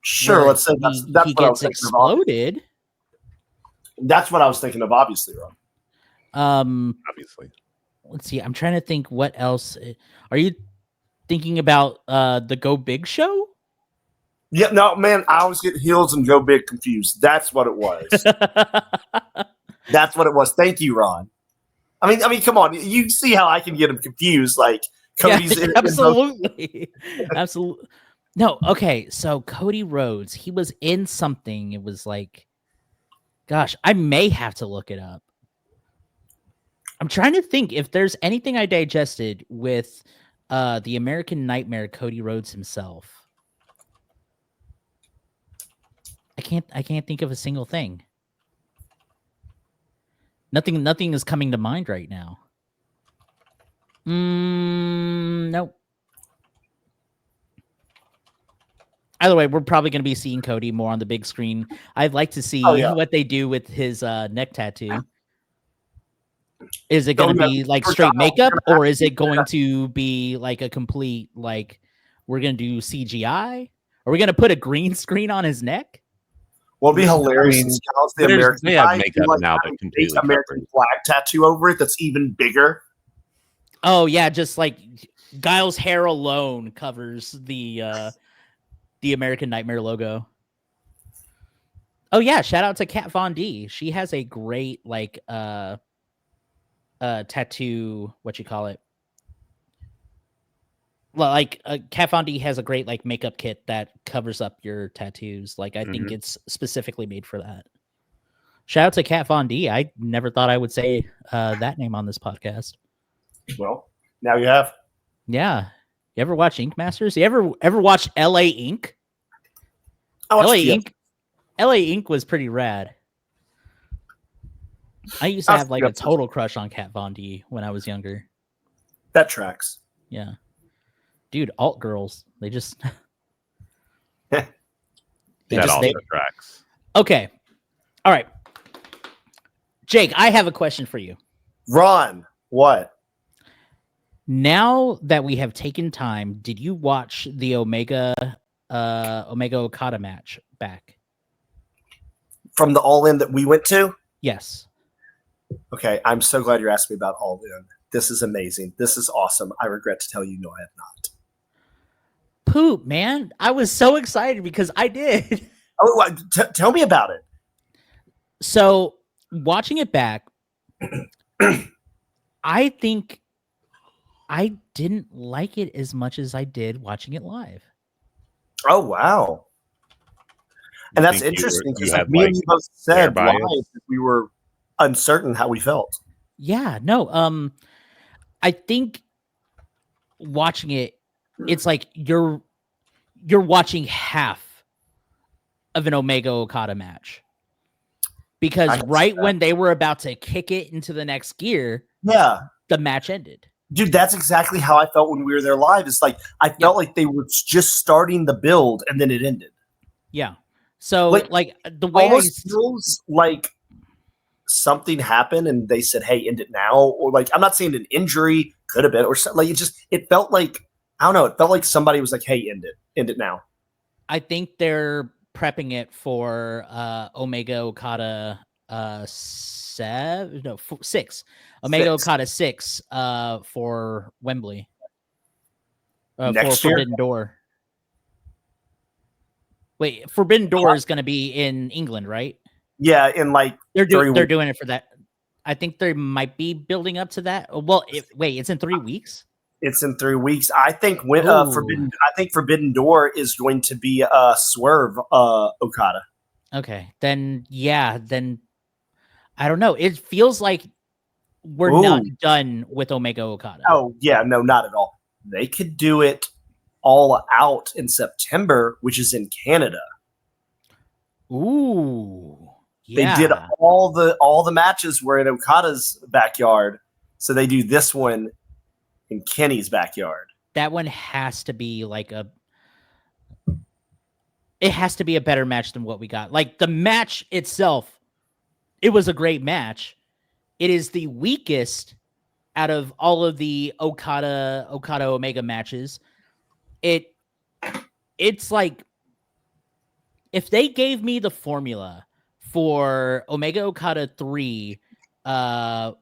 Speaker 2: Sure, let's say that's
Speaker 3: he
Speaker 2: what I
Speaker 3: gets
Speaker 2: was thinking
Speaker 3: exploded.
Speaker 2: Of. That's what I was thinking of, obviously, Ron.
Speaker 1: Obviously.
Speaker 3: Let's see. I'm trying to think what else. Are you thinking about the Go Big show?
Speaker 2: Yeah, no, man, I always get Heels and Go Big confused. That's what it was. That's what it was. Thank you, Ron. I mean, come on. You see how I can get them confused? Like Cody's
Speaker 3: absolutely, absolutely. No, okay. So Cody Rhodes, he was in something. It was like, Gosh, I may have to look it up. I'm trying to think if there's anything I digested with the American Nightmare, Cody Rhodes himself. I can't think of a single thing. Nothing is coming to mind right now. Nope. Either way, we're probably going to be seeing Cody more on the big screen. I'd like to see what they do with his neck tattoo. Is it going to be like straight makeup, or is it going to be like a complete, like, we're going to do CGI? Are we going to put a green screen on his neck?
Speaker 2: Well, it'd be hilarious.
Speaker 1: They have makeup now that completely
Speaker 2: American flag tattoo over it that's even bigger.
Speaker 3: Oh yeah, just like Giles' hair alone covers the American Nightmare logo. Oh yeah, shout out to Kat Von D. She has a great like tattoo, what you call it? Well, like Kat Von D has a great like makeup kit that covers up your tattoos. Like I think it's specifically made for that. Shout out to Kat Von D. I never thought I would say that name on this podcast.
Speaker 2: Well, now you have.
Speaker 3: Yeah. You ever watch Ink Masters? You ever watch LA Ink?
Speaker 2: LA Ink.
Speaker 3: LA Ink was pretty rad. I used to have like a total crush on Kat Von D when I was younger.
Speaker 2: That tracks.
Speaker 3: Yeah. Dude, alt girls. They just
Speaker 1: that also tracks.
Speaker 3: Okay. All right. Jake, I have a question for you.
Speaker 2: Ron, what?
Speaker 3: Now that we have taken time, did you watch the Omega Okada match back?
Speaker 2: From the All In that we went to?
Speaker 3: Yes.
Speaker 2: Okay, I'm so glad you're asking me about All In. This is amazing. This is awesome. I regret to tell you, no, I have not.
Speaker 3: Poop, man. I was so excited because I did.
Speaker 2: Oh, tell me about it.
Speaker 3: So, watching it back, I think I didn't like it as much as I did watching it live.
Speaker 2: Oh, wow. And that's interesting because like me and you both said live that we were uncertain how we felt.
Speaker 3: Yeah, no. I think watching it, it's like you're watching half of an Omega Okada match. Because right when they were about to kick it into the next gear, the match ended.
Speaker 2: Dude, that's exactly how I felt when we were there live. It's like I felt like they were just starting the build and then it ended.
Speaker 3: Yeah. So like the way
Speaker 2: almost feels like something happened and they said, "Hey, end it now." Or like I'm not saying an injury could have been, or something. Like it felt like I don't know. It felt like somebody was like, "Hey, end it now."
Speaker 3: I think they're prepping it for Omega Okada 6. Omega Okada 6 for Wembley. For Forbidden Door. Wait, Forbidden Door is going to be in England, right?
Speaker 2: Yeah, in like
Speaker 3: they're doing it for that. I think they might be building up to that. Well, it's in 3 weeks.
Speaker 2: It's in 3 weeks. I think Forbidden Door is going to be Swerve Okada.
Speaker 3: Okay, then I don't know. It feels like we're not done with Omega Okada.
Speaker 2: Oh yeah, no, not at all. They could do it all out in September, which is in Canada.
Speaker 3: Ooh, yeah.
Speaker 2: They did all the matches were in Okada's backyard, so they do this one in Kenny's backyard.
Speaker 3: That one has to be like it has to be a better match than what we got. Like the match itself, it was a great match. It is the weakest out of all of the Okada Omega matches. It's like if they gave me the formula for Omega Okada 3, the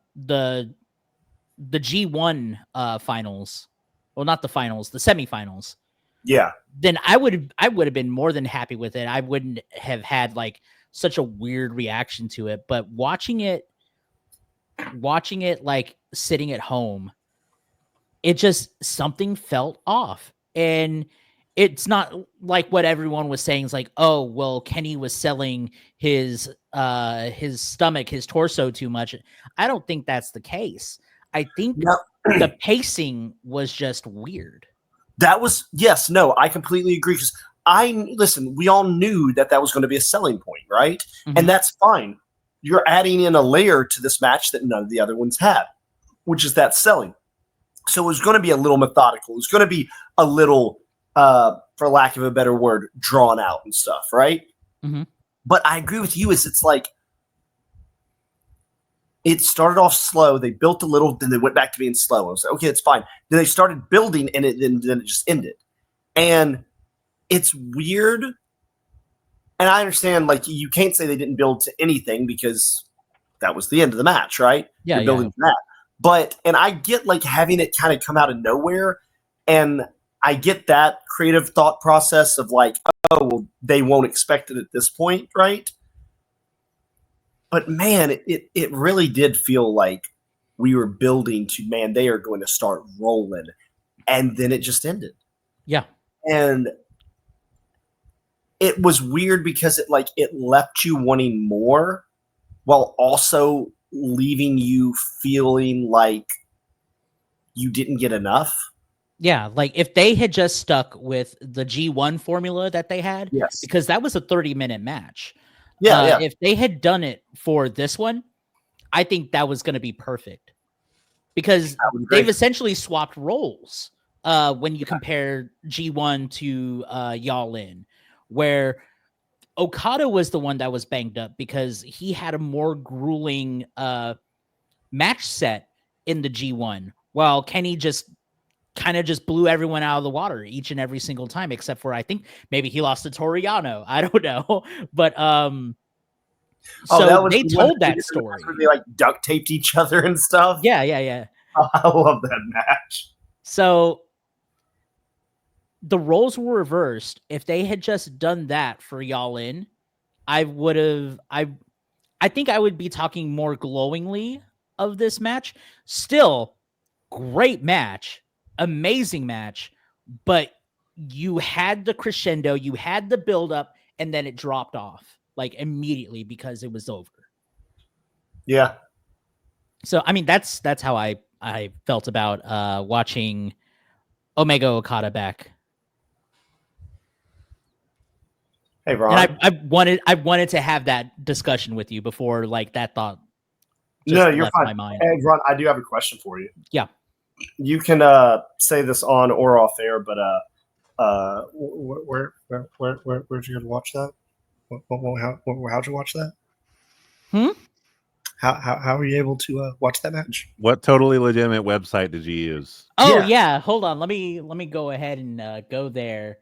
Speaker 3: G1 finals, well, not the finals, the semifinals.
Speaker 2: Yeah.
Speaker 3: Then I would have been more than happy with it. I wouldn't have had like such a weird reaction to it, but watching it like sitting at home, it just something felt off. And it's not like what everyone was saying is like, oh, well, Kenny was selling his stomach, his torso too much. I don't think that's the case. I think the pacing was just weird.
Speaker 5: That was, yes, no, I completely agree. Because listen, we all knew that was going to be a selling point, right?
Speaker 3: Mhm.
Speaker 5: And that's fine. You're adding in a layer to this match that none of the other ones had, which is that selling. So it was going to be a little methodical. It was going to be a little, for lack of a better word, drawn out and stuff, right?
Speaker 3: Mhm.
Speaker 5: But I agree with you. It's like, it started off slow. They built a little, then they went back to being slow. I was like, okay, it's fine. Then they started building, and then it just ended. And it's weird. And I understand, like, you can't say they didn't build to anything because that was the end of the match, right?
Speaker 3: Yeah,
Speaker 5: You're building to that. But, and I get, like, having it kind of come out of nowhere. And I get that creative thought process of, like, oh, well, they won't expect it at this point, right? But man, it really did feel like we were building to, man, they are going to start rolling. And then it just ended.
Speaker 3: Yeah.
Speaker 5: And it was weird because it left you wanting more while also leaving you feeling like you didn't get enough.
Speaker 3: Yeah, like if they had just stuck with the G1 formula that they had,
Speaker 5: Yes.
Speaker 3: because that was a 30-minute match.
Speaker 5: Yeah.
Speaker 3: If they had done it for this one, I think that was going to be perfect because they've essentially swapped roles when you compare G1 to Y'all In, where Okada was the one that was banged up because he had a more grueling match set in the G1, while Kenny just kind of just blew everyone out of the water each and every single time, except for I think maybe he lost to Toriano. I don't know, but so they told that story.
Speaker 5: Where they like duct taped each other and stuff.
Speaker 3: Yeah.
Speaker 5: I love that match.
Speaker 3: So the roles were reversed. If they had just done that for Y'all In, I think I would be talking more glowingly of this match. Still, great match. Amazing match, but you had the crescendo, you had the build up, and then it dropped off like immediately because it was over.
Speaker 5: Yeah.
Speaker 3: So I mean that's how I felt about watching Omega Okada back.
Speaker 5: Hey Ron.
Speaker 3: And I wanted to have that discussion with you before like that thought just
Speaker 5: no, you're
Speaker 3: left
Speaker 5: fine.
Speaker 3: my mind.
Speaker 5: Hey Ron, I do have a question for you.
Speaker 3: Yeah.
Speaker 5: You can say this on or off air, but where'd you go to watch that? How'd you watch that? How were you able to watch that match?
Speaker 1: What totally legitimate website did you use?
Speaker 3: Oh yeah, hold on. Let me go ahead and go there.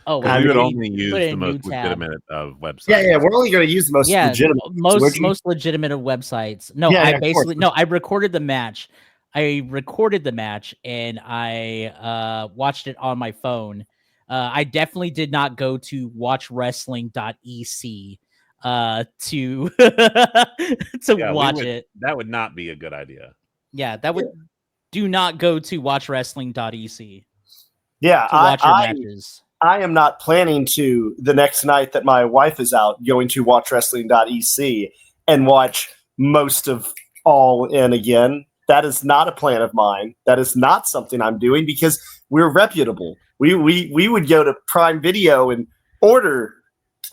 Speaker 3: Oh,
Speaker 1: we would only use the most legitimate of websites.
Speaker 5: Yeah, we're only going to use the most legitimate.
Speaker 3: Most legitimate of websites. No, I recorded the match. I recorded the match and I watched it on my phone. I definitely did not go to watchwrestling.ec to watch it.
Speaker 1: That would not be a good idea.
Speaker 3: Yeah, that would do not go to watchwrestling.ec.
Speaker 5: Yeah,
Speaker 3: to watch your matches.
Speaker 5: I am not planning to the next night that my wife is out going to watchwrestling.ec and watch most of All In again. That is not a plan of mine. That is not something I'm doing because we're reputable. We would go to Prime Video and order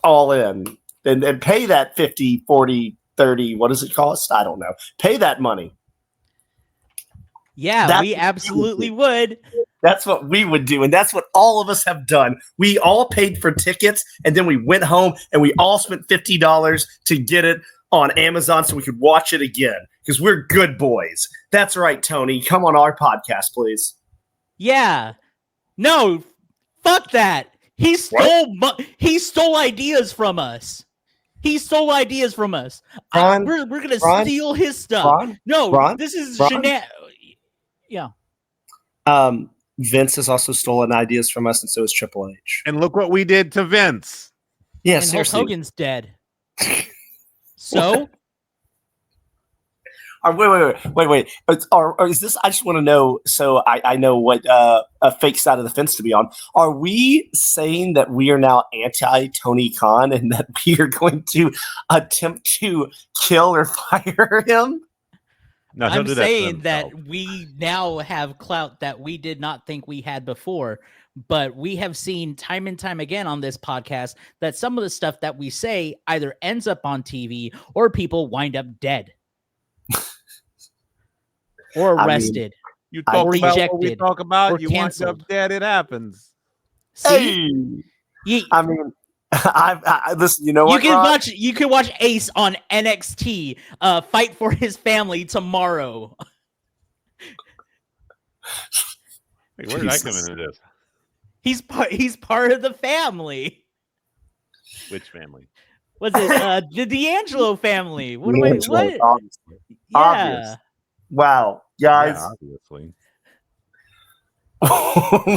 Speaker 5: All In and pay that 50, 40, 30, what does it cost? I don't know. Pay that money.
Speaker 3: Yeah, we absolutely would.
Speaker 5: That's what we would do. And that's what all of us have done. We all paid for tickets and then we went home and we all spent $50 to get it on Amazon so we could watch it again because we're good boys. That's right, Tony. Come on our podcast, please.
Speaker 3: Yeah. No, fuck that. He stole ideas from us. He stole ideas from us.
Speaker 5: Ron,
Speaker 3: we're going to steal his stuff.
Speaker 5: Ron,
Speaker 3: this is Yeah.
Speaker 5: Vince has also stolen ideas from us, and so is Triple H.
Speaker 1: And look what we did to Vince.
Speaker 5: Yeah,
Speaker 3: and Hulk Hogan's dead. So
Speaker 5: Wait. Or is this? I just want to know. So I know what a fake side of the fence to be on. Are we saying that we are now anti Tony Khan and that we are going to attempt to kill or fire him?
Speaker 1: No, he'll
Speaker 3: I'm
Speaker 1: do that to
Speaker 3: saying that
Speaker 1: himself.
Speaker 3: we now have clout that we did not think we had before, but we have seen time and time again on this podcast that some of the stuff that we say either ends up on TV or people wind up dead or
Speaker 5: I mean,
Speaker 3: arrested.
Speaker 1: You
Speaker 5: I
Speaker 1: talk
Speaker 3: or
Speaker 1: about what we
Speaker 3: ejected
Speaker 1: talk about,
Speaker 3: or
Speaker 1: you wind
Speaker 3: canceled.
Speaker 1: up dead. It happens.
Speaker 3: See, you,
Speaker 5: I mean, I listen. You know
Speaker 3: you
Speaker 5: what?
Speaker 3: can
Speaker 5: Ron?
Speaker 3: watch. You can watch Ace on NXT. Fight for his family tomorrow.
Speaker 1: Wait, where did I come
Speaker 5: Jesus.
Speaker 1: into this?
Speaker 3: He's part of the family.
Speaker 1: Which family?
Speaker 3: Was it the D'Angelo family? What? Wait,
Speaker 5: D'Angelo,
Speaker 3: what?
Speaker 5: obviously.
Speaker 3: Yeah.
Speaker 5: Obvious. Wow, guys.
Speaker 1: Yeah, obviously.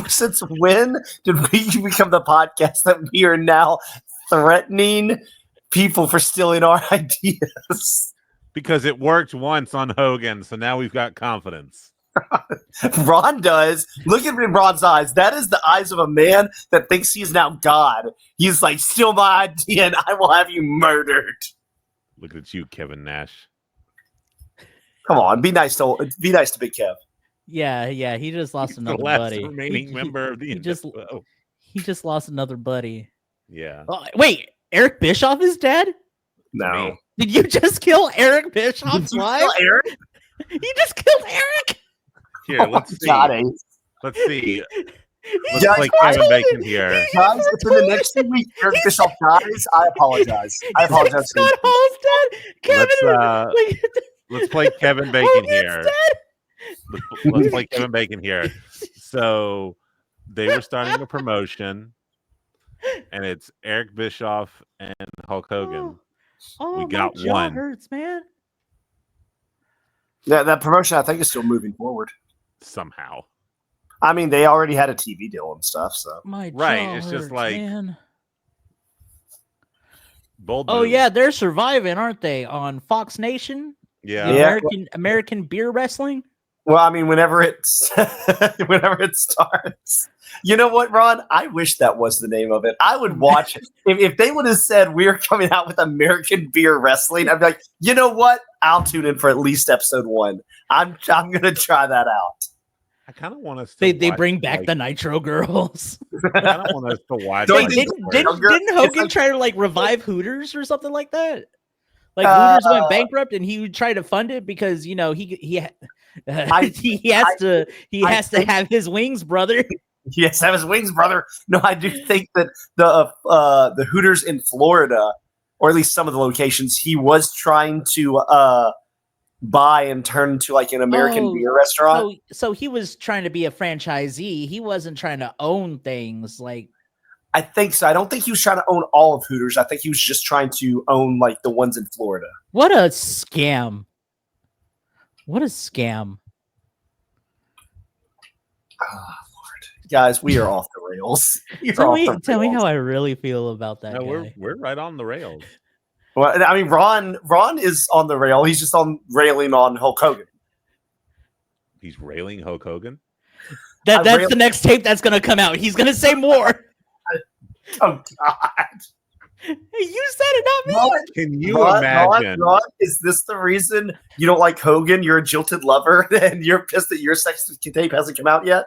Speaker 5: Since when did we become the podcast that we are now threatening people for stealing our ideas?
Speaker 1: Because it worked once on Hogan, so now we've got confidence.
Speaker 5: Ron does. Look at Ron's eyes. That is the eyes of a man that thinks he is now God. He's like, steal my idea and I will have you murdered.
Speaker 1: Look at you, Kevin Nash.
Speaker 5: Come on, be nice to Big Kev.
Speaker 3: Yeah, he just lost
Speaker 1: He's the
Speaker 3: another
Speaker 1: last
Speaker 3: buddy.
Speaker 1: remaining member of the
Speaker 3: he just-
Speaker 1: NWO.
Speaker 3: He just lost another buddy.
Speaker 1: Yeah.
Speaker 3: Oh, wait, Eric Bischoff is dead?
Speaker 5: No.
Speaker 1: Me.
Speaker 3: Did you just kill Eric Bischoff
Speaker 5: Did you
Speaker 3: live?
Speaker 5: kill Eric?
Speaker 3: You just killed Eric.
Speaker 1: Here,
Speaker 5: Oh my
Speaker 1: let's see.
Speaker 5: God, Ace.
Speaker 1: Let's see. Let's
Speaker 5: Guys,
Speaker 1: play
Speaker 5: I
Speaker 1: Kevin
Speaker 3: told
Speaker 1: Bacon
Speaker 3: you.
Speaker 1: here.
Speaker 5: Guys, if in the next 2 weeks Eric Bischoff dies, I apologize. I apologize.
Speaker 3: Scott Hall's dead. Kevin.
Speaker 1: Let's play Kevin Bacon
Speaker 3: Hogan's
Speaker 1: here.
Speaker 3: dead.
Speaker 1: Let's play Kevin Bacon here. So they were starting a promotion, and it's Eric Bischoff and Hulk Hogan.
Speaker 3: Oh,
Speaker 1: We
Speaker 3: my
Speaker 1: got
Speaker 3: jaw
Speaker 1: one.
Speaker 3: hurts, man.
Speaker 5: Yeah, that promotion I think is still moving forward.
Speaker 1: Somehow.
Speaker 5: I mean, they already had a TV deal and stuff, so
Speaker 3: My
Speaker 1: Right,
Speaker 3: jaw
Speaker 1: it's just
Speaker 3: hurts,
Speaker 1: like-
Speaker 3: man.
Speaker 1: Bold
Speaker 3: Oh
Speaker 1: move.
Speaker 3: yeah, they're surviving, aren't they? On Fox Nation,
Speaker 1: Yeah.
Speaker 3: the
Speaker 5: Yeah.
Speaker 3: American beer wrestling.
Speaker 5: well, I mean, whenever it's whenever it starts, you know what, Ron? I wish that was the name of it. I would watch it if they would have said we're coming out with American Beer Wrestling. I'd be like, you know what? I'll tune in for at least episode 1. I'm gonna try that out.
Speaker 1: I kind of want us to
Speaker 3: They
Speaker 1: watch,
Speaker 3: bring back
Speaker 1: like,
Speaker 3: the Nitro Girls.
Speaker 1: I kind of want us to watch.
Speaker 5: Don't
Speaker 3: Hey,
Speaker 5: you
Speaker 1: like,
Speaker 5: think
Speaker 3: didn't,
Speaker 1: the
Speaker 3: didn't,
Speaker 5: younger-
Speaker 3: didn't
Speaker 5: it's
Speaker 3: Hogan
Speaker 5: like-
Speaker 3: try to like revive Hooters or something like that? Like
Speaker 5: Uh,
Speaker 3: Hooters went bankrupt and he would try to fund it because you know he
Speaker 5: I
Speaker 3: has to have his wings, brother.
Speaker 5: Yes, have his wings, brother. No, I do think that the Hooters in Florida, or at least some of the locations, he was trying to buy and turn into like an American
Speaker 3: Oh,
Speaker 5: beer restaurant.
Speaker 3: So he was trying to be a franchisee. He wasn't trying to own things like
Speaker 5: I think so. I don't think he was trying to own all of Hooters. I think he was just trying to own like the ones in Florida.
Speaker 3: what a scam. What a scam.
Speaker 5: Guys, we are off the rails. You're
Speaker 3: Tell
Speaker 5: off
Speaker 3: me
Speaker 5: the rails.
Speaker 3: how I really feel about that
Speaker 1: No,
Speaker 3: guy.
Speaker 1: we're right on the rails.
Speaker 5: Well, I mean, Ron is on the rail. He's just on railing on Hulk Hogan.
Speaker 1: He's railing Hulk Hogan.
Speaker 3: That's
Speaker 5: really-
Speaker 3: the next tape that's gonna come out. He's gonna say more.
Speaker 5: Oh God!
Speaker 3: You said it, not me.
Speaker 5: Ron,
Speaker 1: Can you
Speaker 5: Ron,
Speaker 1: imagine?
Speaker 5: Ron, is this the reason you don't like Hogan? You're a jilted lover, and you're pissed that your sex tape hasn't come out yet.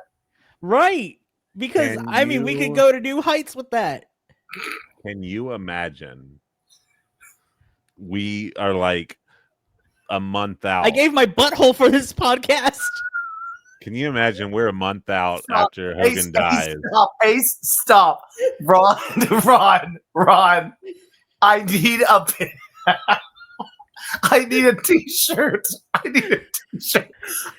Speaker 3: Right. Because
Speaker 1: Can
Speaker 3: I mean we
Speaker 1: you-
Speaker 3: could go to new heights with that.
Speaker 1: Can you imagine? We are like a month out.
Speaker 3: I gave my butthole for this podcast.
Speaker 1: Can you imagine we're a month out
Speaker 5: Stop.
Speaker 1: after Hogan dies?
Speaker 5: Stop, Ace, stop, Ron. I need a I need a T-shirt. I need a T-shirt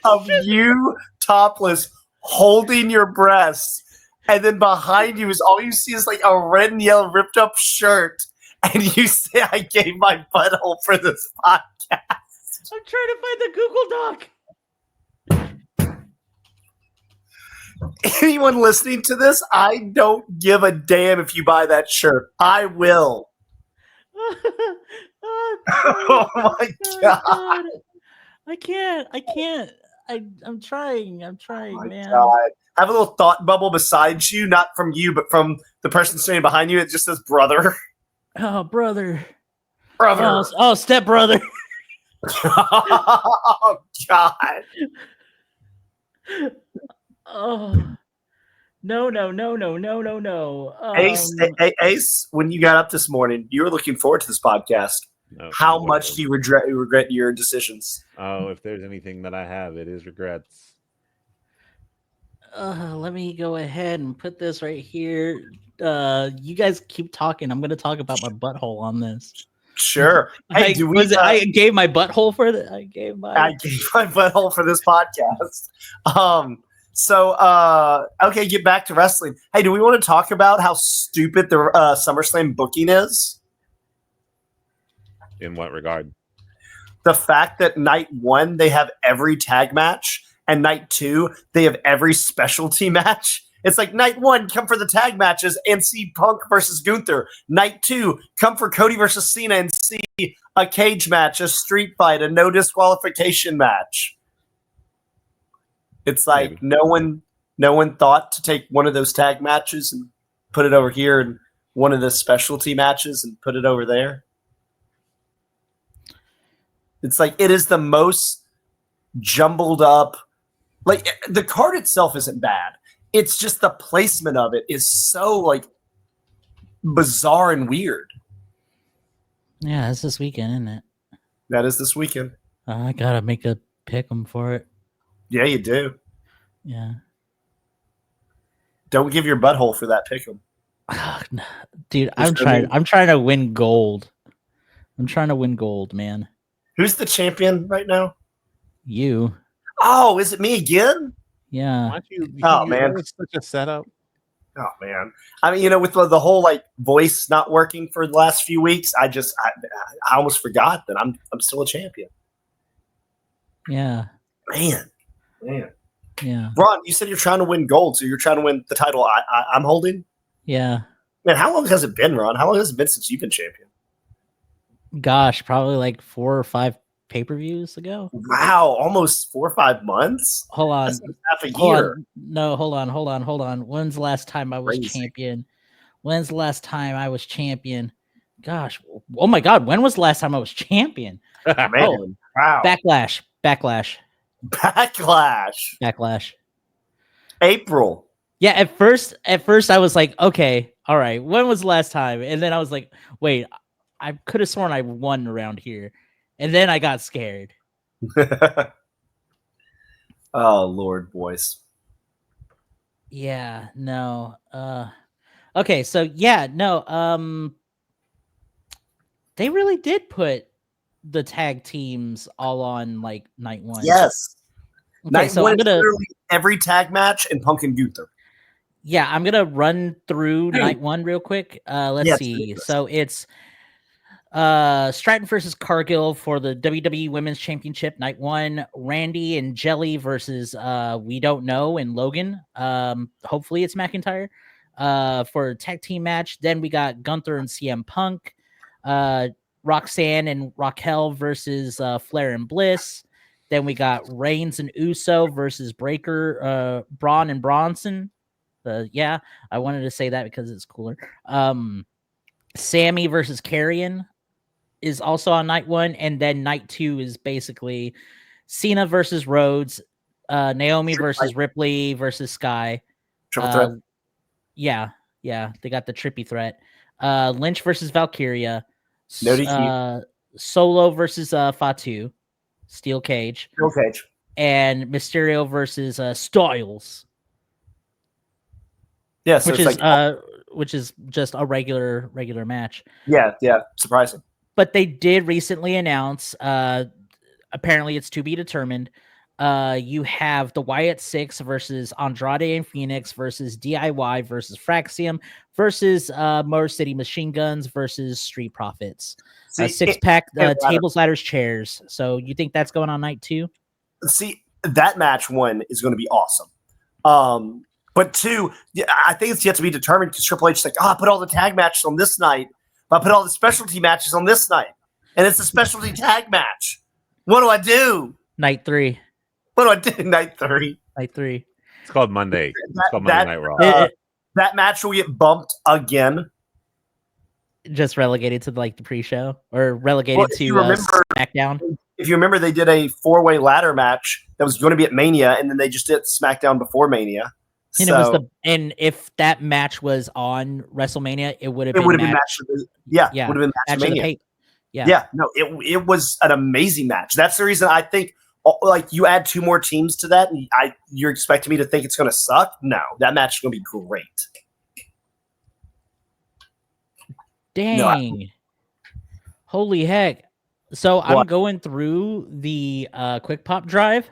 Speaker 5: of you topless, holding your breasts, and then behind you is all you see is like a red and yellow ripped up shirt, and you say, "I gave my butthole for this podcast."
Speaker 3: I'm trying to find the Google Doc.
Speaker 5: Anyone listening to this, I don't give a damn if you buy that shirt. I will. Oh my God.
Speaker 3: I can't. I'm trying. I'm trying,
Speaker 5: My
Speaker 3: man.
Speaker 5: God. Have a little thought bubble beside you, not from you, but from the person standing behind you. It just says brother.
Speaker 3: Oh, brother.
Speaker 5: Brother.
Speaker 3: Oh, step brother.
Speaker 5: Oh, God.
Speaker 3: Oh. No.
Speaker 5: Ace, when you got up this morning, you were looking forward to this podcast.
Speaker 1: No,
Speaker 5: How
Speaker 1: no
Speaker 5: much
Speaker 1: way.
Speaker 5: do you regret your decisions?
Speaker 1: Oh, if there's anything that I have, it is regrets.
Speaker 3: Let me go ahead and put this right here. You guys keep talking. I'm gonna talk about my butthole on this.
Speaker 5: Sure. Hey,
Speaker 3: I gave my butthole for the. I gave my.
Speaker 5: I gave my butthole for this podcast. Okay, get back to wrestling. Hey, do we want to talk about how stupid the SummerSlam booking is?
Speaker 1: In what regard?
Speaker 5: The fact that night 1 they have every tag match, and night 2 they have every specialty match. It's like night 1, come for the tag matches and see Punk versus Gunther. Night 2, come for Cody versus Cena and see a cage match, a street fight, a no disqualification match. It's like no one thought to take one of those tag matches and put it over here, and one of the specialty matches and put it over there. It's like it is the most jumbled up. Like the card itself isn't bad. It's just the placement of it is so like bizarre and weird.
Speaker 3: Yeah, that's this weekend, isn't it?
Speaker 5: That is this weekend.
Speaker 3: I gotta make a pick 'em for it.
Speaker 5: Yeah, you do.
Speaker 3: Yeah.
Speaker 5: Don't give your butthole for that pick'em.
Speaker 3: Dude, I'm trying to win gold. I'm trying to win gold, man.
Speaker 5: Who's the champion right now?
Speaker 3: You.
Speaker 5: Oh, is it me again?
Speaker 3: Yeah.
Speaker 1: Why don't you,
Speaker 5: Oh, man.
Speaker 1: It's such a setup.
Speaker 5: Oh man. I mean, with the whole like voice not working for the last few weeks, I almost forgot that I'm still a champion.
Speaker 3: Yeah.
Speaker 5: Man.
Speaker 3: Yeah.
Speaker 5: Ron, you said you're trying to win gold, so you're trying to win the title I'm holding?
Speaker 3: Yeah.
Speaker 5: Man, how long has it been, Ron? How long has it been since you've been champion?
Speaker 3: Gosh, probably like 4 or 5 pay-per-views ago.
Speaker 5: Wow, almost 4 or 5 months?
Speaker 3: Hold on.
Speaker 5: That's like half a year.
Speaker 3: No, hold on. When's the last time I was
Speaker 5: Crazy.
Speaker 3: champion? When's the last time I was champion? Gosh. Oh my God. When was the last time I was champion?
Speaker 5: Man,
Speaker 3: Oh,
Speaker 5: wow.
Speaker 3: Backlash.
Speaker 5: Backlash. April.
Speaker 3: Yeah, at first I was like, okay, all right. When was the last time? And then I was like, wait, I could have sworn I won around here. And then I got scared.
Speaker 5: Oh, Lord, boys.
Speaker 3: Yeah, no. Okay, so yeah, no, they really did put the tag teams all on like night 1.
Speaker 5: Yes.
Speaker 3: Okay,
Speaker 5: Night
Speaker 3: so
Speaker 5: 1
Speaker 3: I'm
Speaker 5: is
Speaker 3: gonna
Speaker 5: literally every tag match and Punk and Gunther.
Speaker 3: I'm gonna run through night 1 real quick. Let's
Speaker 5: Yes,
Speaker 3: see.
Speaker 5: please.
Speaker 3: So it's Stratton versus Cargill for the WWE Women's Championship, night 1. Randy and Jelly versus We Don't Know and Logan. Hopefully it's McIntyre for a tag team match. Then we got Gunther and CM Punk. Roxanne and Raquel versus Flair and Bliss. Then we got Reigns and Uso versus Breaker, Braun and Bronson. Yeah, I wanted to say that because it's cooler. Sammy versus Karrion is also on night 1, and then night 2 is basically Cena versus Rhodes, Naomi versus Ripley versus Sky.
Speaker 5: Triple threat.
Speaker 3: Yeah, they got the trippy threat. Lynch versus Valkyria.
Speaker 5: No DQ.
Speaker 3: Solo versus Fatu, Steel Cage, and Mysterio versus Styles.
Speaker 5: Yeah, so
Speaker 3: which is just a regular match.
Speaker 5: Yeah, surprising.
Speaker 3: But they did recently announce, apparently it's to be determined, you have the Wyatt Six versus Andrade and Phoenix versus DIY versus Fraxium versus Motor City Machine Guns versus Street Profits. Six-pack tables, ladders, chairs. So you think that's going on night 2?
Speaker 5: See, that match 1 is going to be awesome. But 2, I think it's yet to be determined because Triple H is like, I put all the tag matches on this night, but I put all the specialty matches on this night. And it's a specialty tag match. What do I do?
Speaker 3: Night 3.
Speaker 5: What do I do? Night 3.
Speaker 3: Night 3.
Speaker 1: It's called Monday. It's called Monday
Speaker 5: that-
Speaker 1: Night Raw.
Speaker 5: That match will get bumped again.
Speaker 3: Just relegated to like the pre-show or relegated
Speaker 5: Well, if
Speaker 3: to
Speaker 5: you remember-
Speaker 3: SmackDown.
Speaker 5: If you remember, they did a 4-way ladder match that was going to be at Mania, and then they just did SmackDown before Mania.
Speaker 3: And it was and if that match was on WrestleMania, it would have been
Speaker 5: match. Yeah,
Speaker 3: Yeah,
Speaker 5: would have been
Speaker 3: match
Speaker 5: match
Speaker 3: of the
Speaker 5: Mania.
Speaker 3: pay. Yeah.
Speaker 5: Yeah, no, it was an amazing match. That's the reason I think, like, you add 2 more teams to that, and you're expecting me to think it's going to suck? No, that match is going to be great.
Speaker 3: Dang. Holy heck. So I'm
Speaker 5: What?
Speaker 3: going through the Quick Pop drive.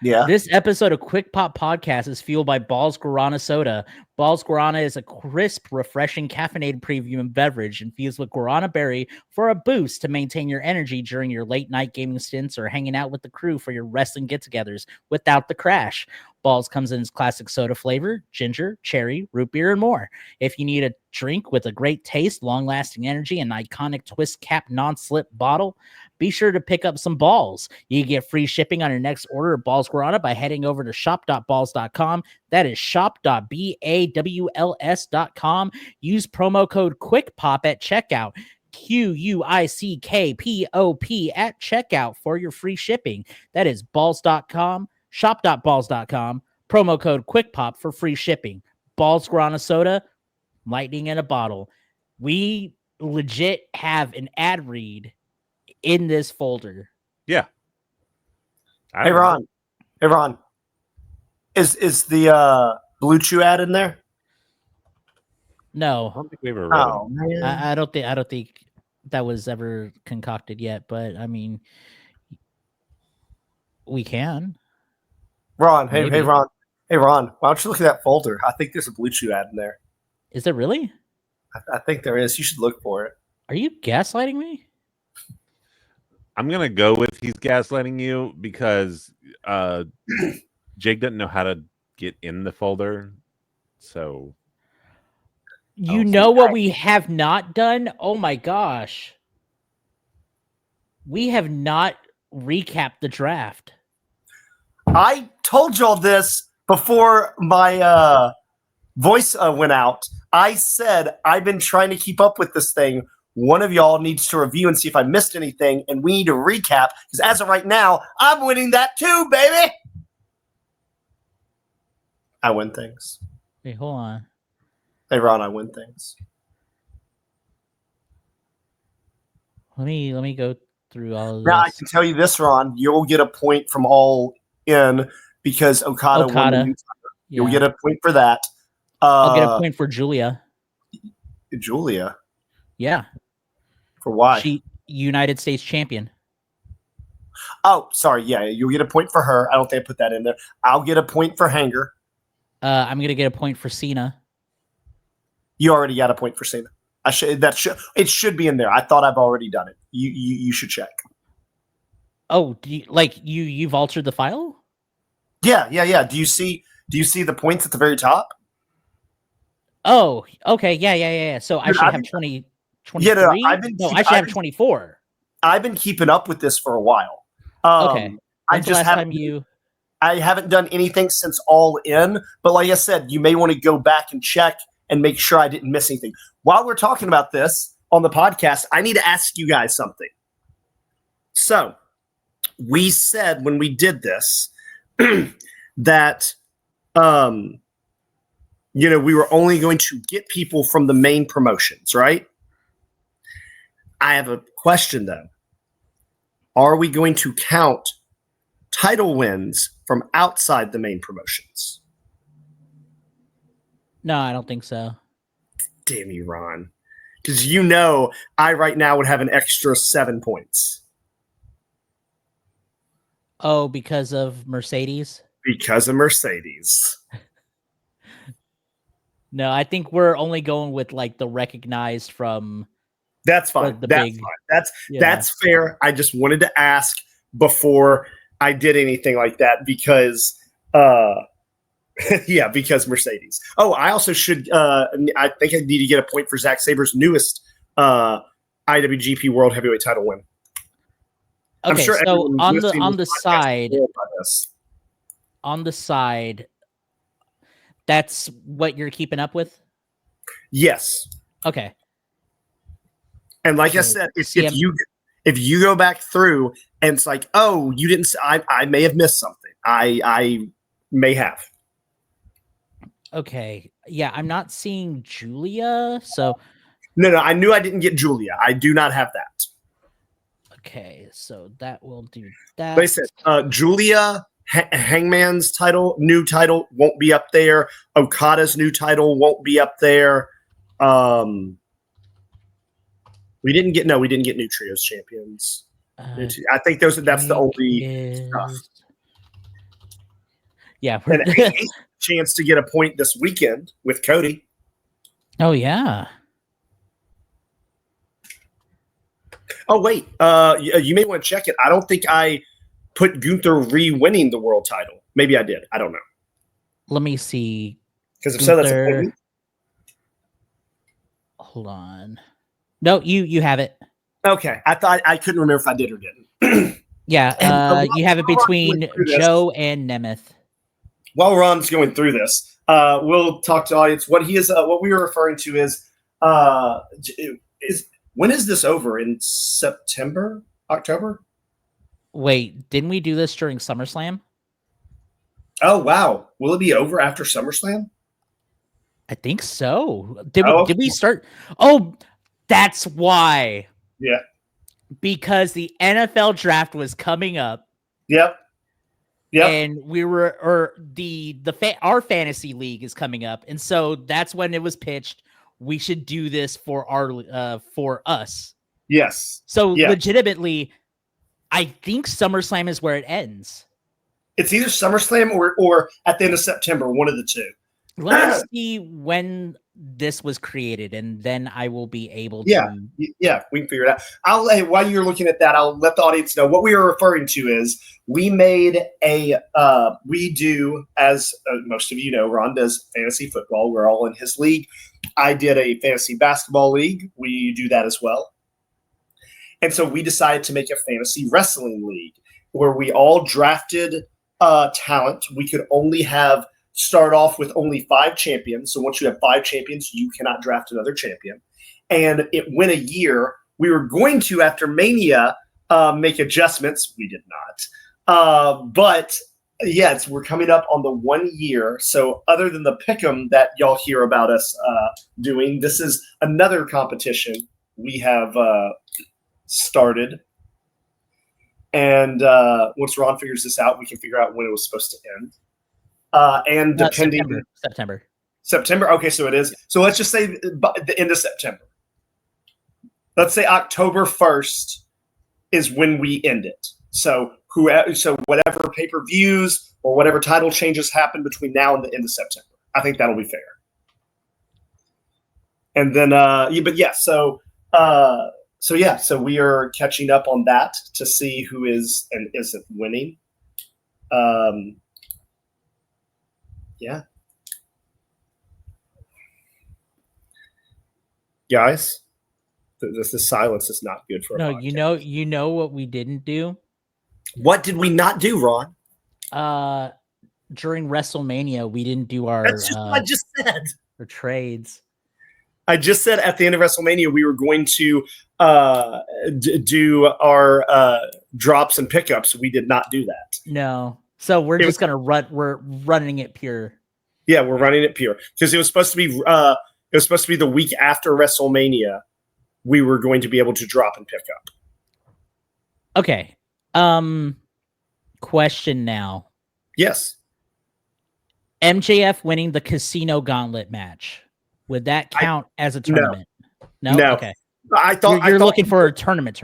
Speaker 5: Yeah.
Speaker 3: This episode of Quick Pop Podcast is fueled by Balls Guarana Soda. Balls Guarana is a crisp, refreshing, caffeinated premium beverage infused with guarana berry for a boost to maintain your energy during your late night gaming stints or hanging out with the crew for your wrestling get-togethers without the crash. Balls comes in its classic soda flavor, ginger, cherry, root beer, and more. If you need a drink with a great taste, long-lasting energy, and iconic twist cap non-slip bottle, be sure to pick up some balls. You can get free shipping on your next order of Balls Guarana by heading over to shop.balls.com. That is shop.baws.com. Use promo code QUICKPOP at checkout. QUICKPOP at checkout for your free shipping. That is balls.com, shop.balls.com, promo code QUICKPOP for free shipping. Balls Guarana Soda, lightning in a bottle. We legit have an ad read in this folder.
Speaker 1: Yeah.
Speaker 5: Hey, Ron. Hey, Ron. Is the Blue Chew ad in there?
Speaker 1: I
Speaker 3: No,
Speaker 1: don't think we ever read
Speaker 5: Oh, man.
Speaker 3: I don't think that was ever concocted yet, but I mean, we can.
Speaker 5: Ron. Hey,
Speaker 3: Maybe.
Speaker 5: Ron. Hey, Ron. Why don't you look at that folder? I think there's a Blue Chew ad in there.
Speaker 3: Is there really?
Speaker 5: I think there is. You should look for it.
Speaker 3: Are you gaslighting me?
Speaker 1: I'm gonna go with he's gaslighting you because Jake doesn't know how to get in the folder. So
Speaker 3: You
Speaker 1: Oh,
Speaker 3: know what we have not done? Oh my gosh. We have not recapped the draft.
Speaker 5: I told y'all this before my voice went out. I said I've been trying to keep up with this thing. One of y'all needs to review and see if I missed anything, and we need to recap because as of right now, I'm winning that too, baby. I win things.
Speaker 3: Wait, hold on.
Speaker 5: Hey, Ron, I win things.
Speaker 3: Let me go through all of
Speaker 5: Now I
Speaker 3: this.
Speaker 5: can tell you this, Ron. You'll get a point from All In because Okada won.
Speaker 3: Okada.
Speaker 5: You'll
Speaker 3: Yeah.
Speaker 5: get a point for that.
Speaker 3: I'll get a point for Julia.
Speaker 5: Julia,
Speaker 3: Yeah.
Speaker 5: for why?
Speaker 3: She United States champion.
Speaker 5: Oh, sorry. Yeah, you'll get a point for her. I don't think I put that in there. I'll get a point for Hanger.
Speaker 3: I'm gonna get a point for Cena.
Speaker 5: You already got a point for Cena. It should be in there. I thought I've already done it. You should check.
Speaker 3: Oh, you've altered the file?
Speaker 5: Yeah. Do you see the points at the very top?
Speaker 3: Oh, okay. Yeah. So I
Speaker 5: Dude,
Speaker 3: should
Speaker 5: I've
Speaker 3: have
Speaker 5: been-
Speaker 3: 20,
Speaker 5: Yeah,
Speaker 3: 23?
Speaker 5: no, I've been
Speaker 3: No,
Speaker 5: keep-
Speaker 3: I should
Speaker 5: I've
Speaker 3: have
Speaker 5: been-
Speaker 3: 24.
Speaker 5: I've been keeping up with this for a while.
Speaker 3: Okay.
Speaker 5: I
Speaker 3: When's the
Speaker 5: just
Speaker 3: last
Speaker 5: haven't.
Speaker 3: time you
Speaker 5: I haven't done anything since All In, but like I said, you may want to go back and check and make sure I didn't miss anything. While we're talking about this on the podcast, I need to ask you guys something. So, we said when we did this that we were only going to get people from the main promotions, right? I have a question though. Are we going to count title wins from outside the main promotions?
Speaker 3: No, I don't think so.
Speaker 5: Damn you, Ron. Because I right now would have an extra 7 points
Speaker 3: Oh, because of Mercedes?
Speaker 5: because of Mercedes.
Speaker 3: No, I think we're only going with like the recognized from
Speaker 5: That's fine.
Speaker 3: the
Speaker 5: That's
Speaker 3: big-
Speaker 5: fine. That's fair. I just wanted to ask before I did anything like that because because Mercedes. Oh, I also should I think I need to get a point for Zack Saber's newest IWGP World Heavyweight title win. I'm
Speaker 3: Okay,
Speaker 5: sure
Speaker 3: so
Speaker 5: everyone
Speaker 3: on
Speaker 5: listening to
Speaker 3: the
Speaker 5: this podcast is
Speaker 3: side,
Speaker 5: thrilled by this.
Speaker 3: on the side, that's what you're keeping up with.
Speaker 5: Yes,
Speaker 3: Okay.
Speaker 5: and like I
Speaker 3: So,
Speaker 5: said, if
Speaker 3: CM
Speaker 5: you go back through and it's like, oh, you didn't. I may have missed something. I may have.
Speaker 3: Okay. Yeah, I'm not seeing Julia. So
Speaker 5: No. I knew I didn't get Julia. I do not have that.
Speaker 3: okay, so that will do
Speaker 5: Like I
Speaker 3: that.
Speaker 5: said, Julia Hangman's new title won't be up there. Okada's new title won't be up there. We didn't get new trios champions.
Speaker 3: Uh,
Speaker 5: I think that's the only
Speaker 3: is-
Speaker 5: stuff.
Speaker 3: Yeah.
Speaker 5: And a chance to get a point this weekend with Cody.
Speaker 3: Oh yeah.
Speaker 5: Oh wait, you may want to check it. I don't think I put Gunther re-winning the world title. Maybe I did. I don't know.
Speaker 3: Let me see.
Speaker 5: Because if so, that's a
Speaker 3: Gunther.
Speaker 5: point.
Speaker 3: Hold on. No, you have it.
Speaker 5: Okay, I thought I couldn't remember if I did or didn't.
Speaker 3: Yeah,
Speaker 5: And,
Speaker 3: you have it
Speaker 5: while we're
Speaker 3: between
Speaker 5: going through this-
Speaker 3: Joe and Nemeth.
Speaker 5: While Ron's going through this, we'll talk to the audience. What we were referring to is when is this over? In September, October?
Speaker 3: Wait, didn't we do this during SummerSlam?
Speaker 5: Oh wow, will it be over after SummerSlam?
Speaker 3: I think so. Did
Speaker 5: Oh.
Speaker 3: we start? Oh, that's why.
Speaker 5: Yeah.
Speaker 3: Because the NFL draft was coming up,
Speaker 5: Yep.
Speaker 3: and we were, or our fantasy league is coming up, and so that's when it was pitched. We should do this for us.
Speaker 5: Yes.
Speaker 3: So
Speaker 5: Yeah.
Speaker 3: legitimately, I think SummerSlam is where it ends.
Speaker 5: It's either SummerSlam or at the end of September, one of the two.
Speaker 3: Let me see when this was created, and then I will be able
Speaker 5: Yeah.
Speaker 3: to.
Speaker 5: Yeah, we can figure it out. While you're looking at that, I'll let the audience know what we are referring to is we made we do, as most of you know, Ron does fantasy football. We're all in his league. I did a fantasy basketball league. We do that as well. And so we decided to make a fantasy wrestling league where we all drafted talent. We could only start off with only 5 champions. So once you have 5 champions, you cannot draft another champion. And it went a year. We were going to, after Mania, make adjustments. We did not. But yes, we're coming up on the 1 year. So other than the pick'em that y'all hear about us doing, this is another competition we have started. And once Ron figures this out, we can figure out when it was supposed to end. And depending
Speaker 3: September.
Speaker 5: Okay, so it is. So let's just say the end of September. Let's say October 1st is when we end it. So whatever pay-per-views or whatever title changes happen between now and the end of September. I think that'll be fair. And then so we are catching up on that to see who is and isn't winning. Yeah. Guys, the silence is not good for a
Speaker 3: No,
Speaker 5: podcast.
Speaker 3: you know what we didn't do?
Speaker 5: What did we not do, Ron?
Speaker 3: During WrestleMania, we didn't do our
Speaker 5: That's just what I just said.
Speaker 3: our trades.
Speaker 5: I just said at the end of WrestleMania we were going to do our drops and pickups. We did not do that.
Speaker 3: No. So we're
Speaker 5: It
Speaker 3: just gonna we're running it pure.
Speaker 5: Yeah, we're running it pure because it was supposed to be the week after WrestleMania. We were going to be able to drop and pick up.
Speaker 3: Okay. Question now.
Speaker 5: Yes.
Speaker 3: MJF winning the Casino Gauntlet match. Would that count as a tournament? No.
Speaker 5: No.
Speaker 3: Okay.
Speaker 5: I thought
Speaker 3: You're looking for a tournament.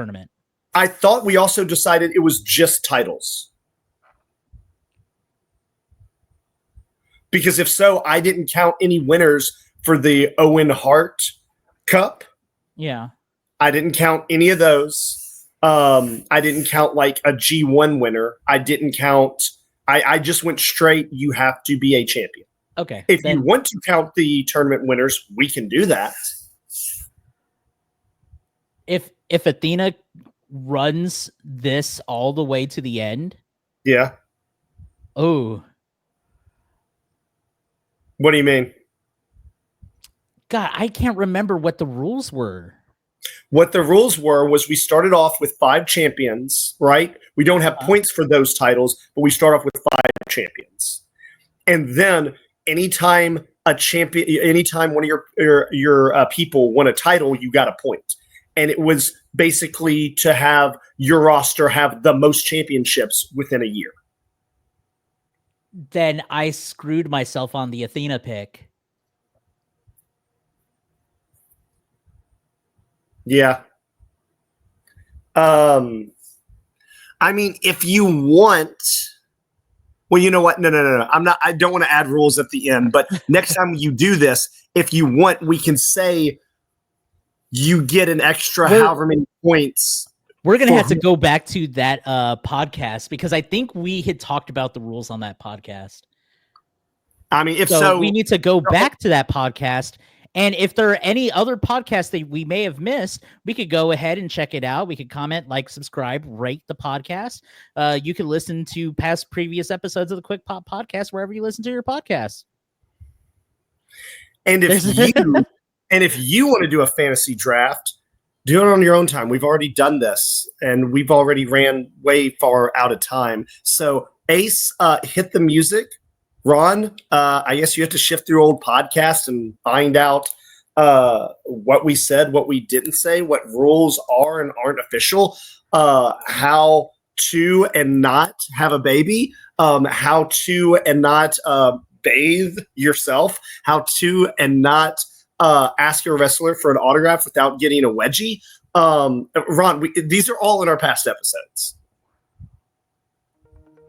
Speaker 5: I thought we also decided it was just titles. Because if so, I didn't count any winners for the Owen Hart Cup.
Speaker 3: Yeah.
Speaker 5: I didn't count any of those. I didn't count like a G1 winner. I didn't count. I just went straight. You have to be a champion.
Speaker 3: Okay.
Speaker 5: If you want to count the tournament winners, we can do that.
Speaker 3: If Athena runs this all the way to the end.
Speaker 2: Yeah.
Speaker 3: Oh,
Speaker 2: What do you mean?
Speaker 3: God, I can't remember what the rules were.
Speaker 2: What the rules were was we started off with 5 champions, right? We don't have points for those titles, but we start off with 5 champions. And then anytime one of your people won a title, you got a point. And it was basically to have your roster have the most championships within a year.
Speaker 3: Then I screwed myself on the Athena pick.
Speaker 2: Yeah. I mean, if you want, well, you know what? No. I don't want to add rules at the end, but next time you do this, if you want, we can say you get an extra however many points.
Speaker 3: We're going to have to go back to that podcast because I think we had talked about the rules on that podcast.
Speaker 2: I mean, if so
Speaker 3: we need to go back to that podcast. And if there are any other podcasts that we may have missed, we could go ahead and check it out. We could comment, like, subscribe, rate the podcast. You can listen to previous episodes of the Quick Pop Podcast wherever you listen to your podcasts.
Speaker 2: And if you want to do a fantasy draft, do it on your own time. We've already done this, and we've already ran way far out of time. So, Ace, hit the music. Ron, I guess you have to shift through old podcasts and find out what we said, what we didn't say, what rules are and aren't official, how to and not have a baby, how to and not bathe yourself, how to and not ask your wrestler for an autograph without getting a wedgie. Ron, these are all in our past episodes.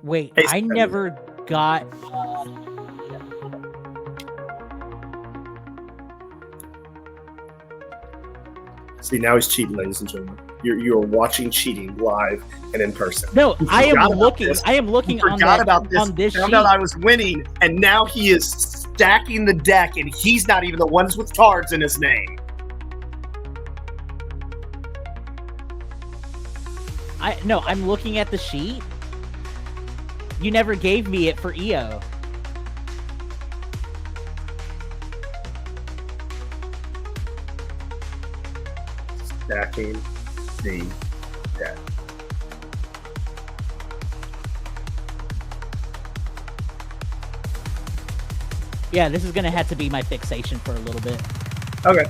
Speaker 3: Wait, I never got.
Speaker 2: See, now he's cheating, ladies and gentlemen. You are watching cheating live and in person.
Speaker 3: No, I am looking. I am looking on that. On this
Speaker 2: found
Speaker 3: sheet.
Speaker 2: out I was winning, and now he is stacking the deck, and he's not even the ones with cards in his name.
Speaker 3: I'm looking at the sheet. You never gave me it for EO.
Speaker 2: Stacking the deck.
Speaker 3: Yeah, this is going to have to be my fixation for a little bit.
Speaker 2: Okay.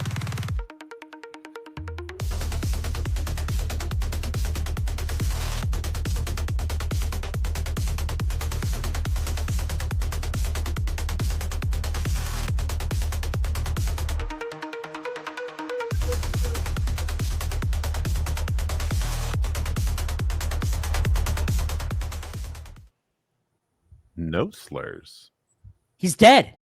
Speaker 1: No slurs.
Speaker 3: He's dead.